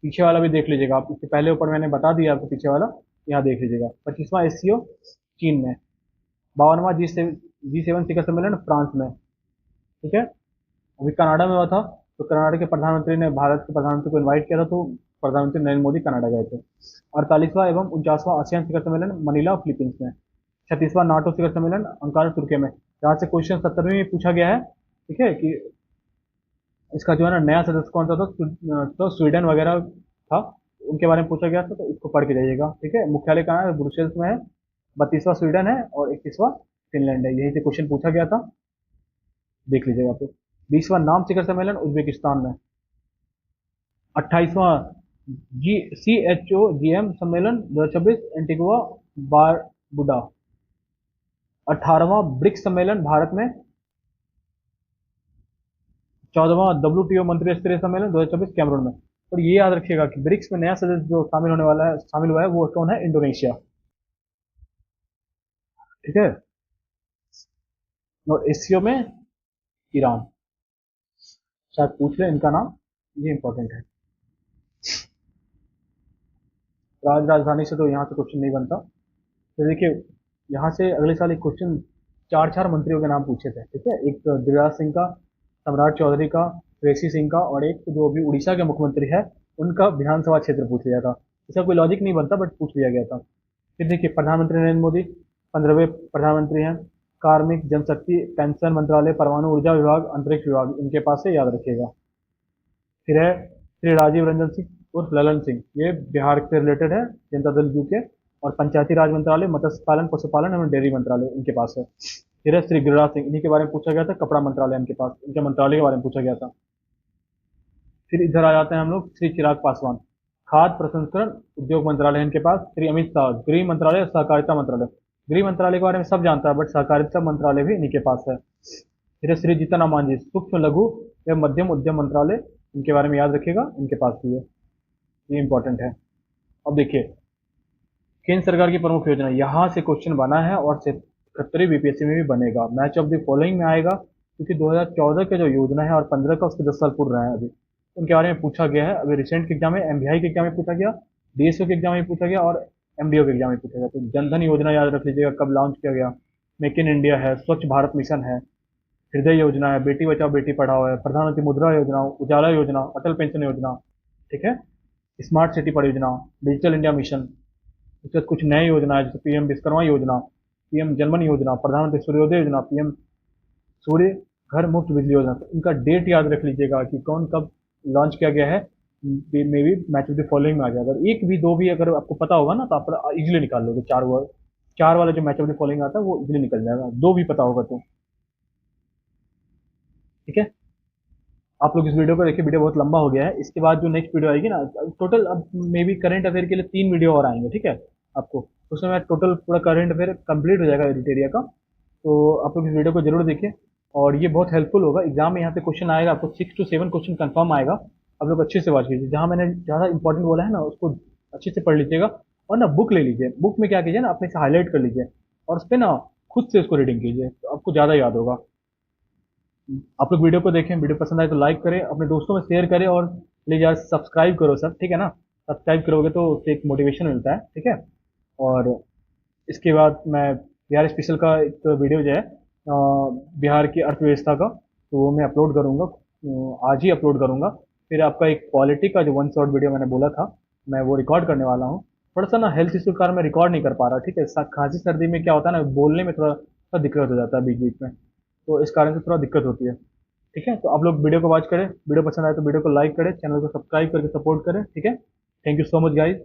पीछे वाला भी देख लीजिएगा आप, इससे पहले ऊपर मैंने बता दिया आपको, पीछे वाला यहाँ देख लीजिएगा। 25वां SCO चीन में। 52वां G7 शिखर सम्मेलन फ्रांस में। ठीक है, अभी कनाडा में हुआ था, तो कनाडा के प्रधानमंत्री ने भारत के प्रधानमंत्री को इनवाइट किया था, तो प्रधानमंत्री नरेंद्र मोदी कनाडा गए थे। 48वां एवं 49वां आसियान शिखर सम्मेलन मनीला फिलीपींस में। 36वां नाटो शिखर सम्मेलन अंकारा तुर्की में। यहाँ से क्वेश्चन 70वीं में पूछा गया है। ठीक है, कि इसका जो है ना नया सदस्य कौन सा था, तो स्वीडन वगैरह था, उनके बारे में पूछा गया था, तो इसको पढ़ के जाइएगा। ठीक है, मुख्यालय कहाँ है, ब्रुसेल्स में है। 32वां स्वीडन है और 31वां फिनलैंड है, यही से क्वेश्चन पूछा गया था, देख लीजिएगा आप। 20वां नाम शिखर सम्मेलन उज्बेकिस्तान में। 28वां CHOGM सम्मेलन 2026 एंटीगुआ बारबुडा। 18वां ब्रिक्स सम्मेलन भारत में। 14वां WTO मंत्री स्तरीय सम्मेलन 2024 कैमरून में। और ये याद रखिएगा कि ब्रिक्स में नया सदस्य जो शामिल हुआ है वो कौन है, इंडोनेशिया। ठीक है, और एशिया में ईरान, शायद पूछ ले इनका नाम, ये इंपॉर्टेंट है। राजधानी से तो यहाँ से क्वेश्चन नहीं बनता। तो देखिए, यहाँ से अगले साल एक क्वेश्चन चार मंत्रियों के नाम पूछे थे। ठीक है, एक गिरिराज सिंह का, सम्राट चौधरी का, ऋषि सिंह का, और एक जो अभी उड़ीसा के मुख्यमंत्री है उनका विधानसभा क्षेत्र पूछ लिया था। इसका कोई लॉजिक नहीं बनता, बट पूछ लिया गया था। फिर देखिए, प्रधानमंत्री नरेंद्र मोदी 15वें प्रधानमंत्री हैं। कार्मिक, जनशक्ति, पेंशन मंत्रालय, परमाणु ऊर्जा विभाग, अंतरिक्ष विभाग, इनके पास से याद रखिएगा। फिर है श्री राजीव रंजन सिंह उर्फ ललन सिंह, ये बिहार से रिलेटेड है, जनता दल यू के। और पंचायती राज मंत्रालय, मत्स्य पालन, पशुपालन एवं डेयरी मंत्रालय इनके पास है। फिर है श्री गिरिराज सिंह, इन्हीं के बारे में पूछा गया था, कपड़ा मंत्रालय इनके पास, इनके मंत्रालय के बारे में पूछा गया था। फिर इधर आ जाते हैं हम लोग, श्री चिराग पासवान, खाद्य प्रसंस्करण उद्योग मंत्रालय इनके पास। श्री अमित शाह, गृह मंत्रालय और सहकारिता मंत्रालय। गृह मंत्रालय के बारे में सब जानता है, बट सहकारिता मंत्रालय भी इन्हीं के पास है। फिर है श्री जीतन राम मांझी, सूक्ष्म लघु एवं मध्यम उद्यम मंत्रालय, इनके बारे में याद रखिएगा, इनके पास भी है, ये इंपॉर्टेंट है। अब देखिए, केंद्र सरकार की प्रमुख योजना, यहाँ से क्वेश्चन बना है और 77वीं बीपीएससी में भी बनेगा, मैच ऑफ द फॉलोइंग में आएगा, क्योंकि 2014 का जो योजना है और 15 का, उसके 10 साल पूर्ण रहे हैं अभी, उनके बारे में पूछा गया है। अभी रिसेंट के एग्जाम में, एमबीआई के एग्जाम में पूछा गया, डीएसओ के एग्जाम में पूछा गया और एमडीओ के एग्जाम में पूछा गया। तो जनधन योजना याद रख लीजिएगा, कब लॉन्च किया गया। मेक इन इंडिया है, स्वच्छ भारत मिशन है, हृदय योजना है, बेटी बचाओ बेटी पढ़ाओ है, प्रधानमंत्री मुद्रा योजना, उजाला योजना, अटल पेंशन योजना, ठीक है, स्मार्ट सिटी परियोजना, डिजिटल इंडिया मिशन। उसके बाद कुछ नए योजना है, जैसे पीएम विश्वकर्मा योजना, पीएम जनमन योजना, प्रधानमंत्री सूर्योदय योजना, पीएम सूर्य घर मुफ्त बिजली योजना। तो इनका डेट याद रख लीजिएगा कि कौन कब लॉन्च किया गया है, may be match of the following में आ जाएगा। अगर एक भी दो भी अगर आपको पता होगा ना, तो आप इजीली निकाल लोगे। चार वाला जो मैच ऑफ द फॉलोइंग आता है वो इजीली निकल जाएगा, दो भी पता होगा तो, ठीक है। आप लोग इस वीडियो को देखिए, वीडियो बहुत लंबा हो गया है। इसके बाद जो नेक्स्ट वीडियो आएगी ना, टोटल अब मे बी करंट अफेयर के लिए 3 वीडियो और आएंगे, ठीक है। आपको उसमें टोटल पूरा करंट अफेयर कंप्लीट हो जाएगा एडिट एरिया का। तो आप लोग इस वीडियो को जरूर देखिए, और ये बहुत हेल्पफुल होगा। एग्जाम में यहाँ पे क्वेश्चन आएगा, आपको 6 to 7 क्वेश्चन कंफर्म आएगा। आप लोग अच्छे से वॉच कीजिए, जहाँ मैंने ज़्यादा इंपॉर्टेंट बोला है ना, उसको अच्छे से पढ़ लीजिएगा। और ना बुक ले लीजिए, बुक में क्या कीजिए ना, अपने से हाईलाइट कर लीजिए और उस पर ना खुद से उसको रीडिंग कीजिए, तो आपको ज़्यादा याद होगा। आप लोग वीडियो को देखें, वीडियो पसंद आए तो लाइक करें, अपने दोस्तों में शेयर करें, और प्लीज़ यार सब्सक्राइब करो सब, ठीक है ना। सब्सक्राइब करोगे तो उससे एक मोटिवेशन मिलता है, ठीक है। और इसके बाद मैं बिहार स्पेशल का एक वीडियो जो है बिहार की अर्थव्यवस्था का, तो वो मैं अपलोड करूँगा, आज ही अपलोड करूँगा। फिर आपका एक पॉलिटी का जो 1 शॉर्ट वीडियो मैंने बोला था, मैं वो रिकॉर्ड करने वाला हूँ। थोड़ा सा ना हेल्थ इशू के कारण मैं रिकॉर्ड नहीं कर पा रहा, ठीक है। खांसी सर्दी में क्या होता है ना, बोलने में थोड़ा सा दिक्कत हो जाता है बीच बीच में, तो इस कारण से थोड़ा दिक्कत होती है, ठीक है। तो आप लोग वीडियो को वॉच करें, वीडियो पसंद आए तो वीडियो को लाइक करें, चैनल को सब्सक्राइब करके सपोर्ट करें, ठीक है। Thank you so much guys.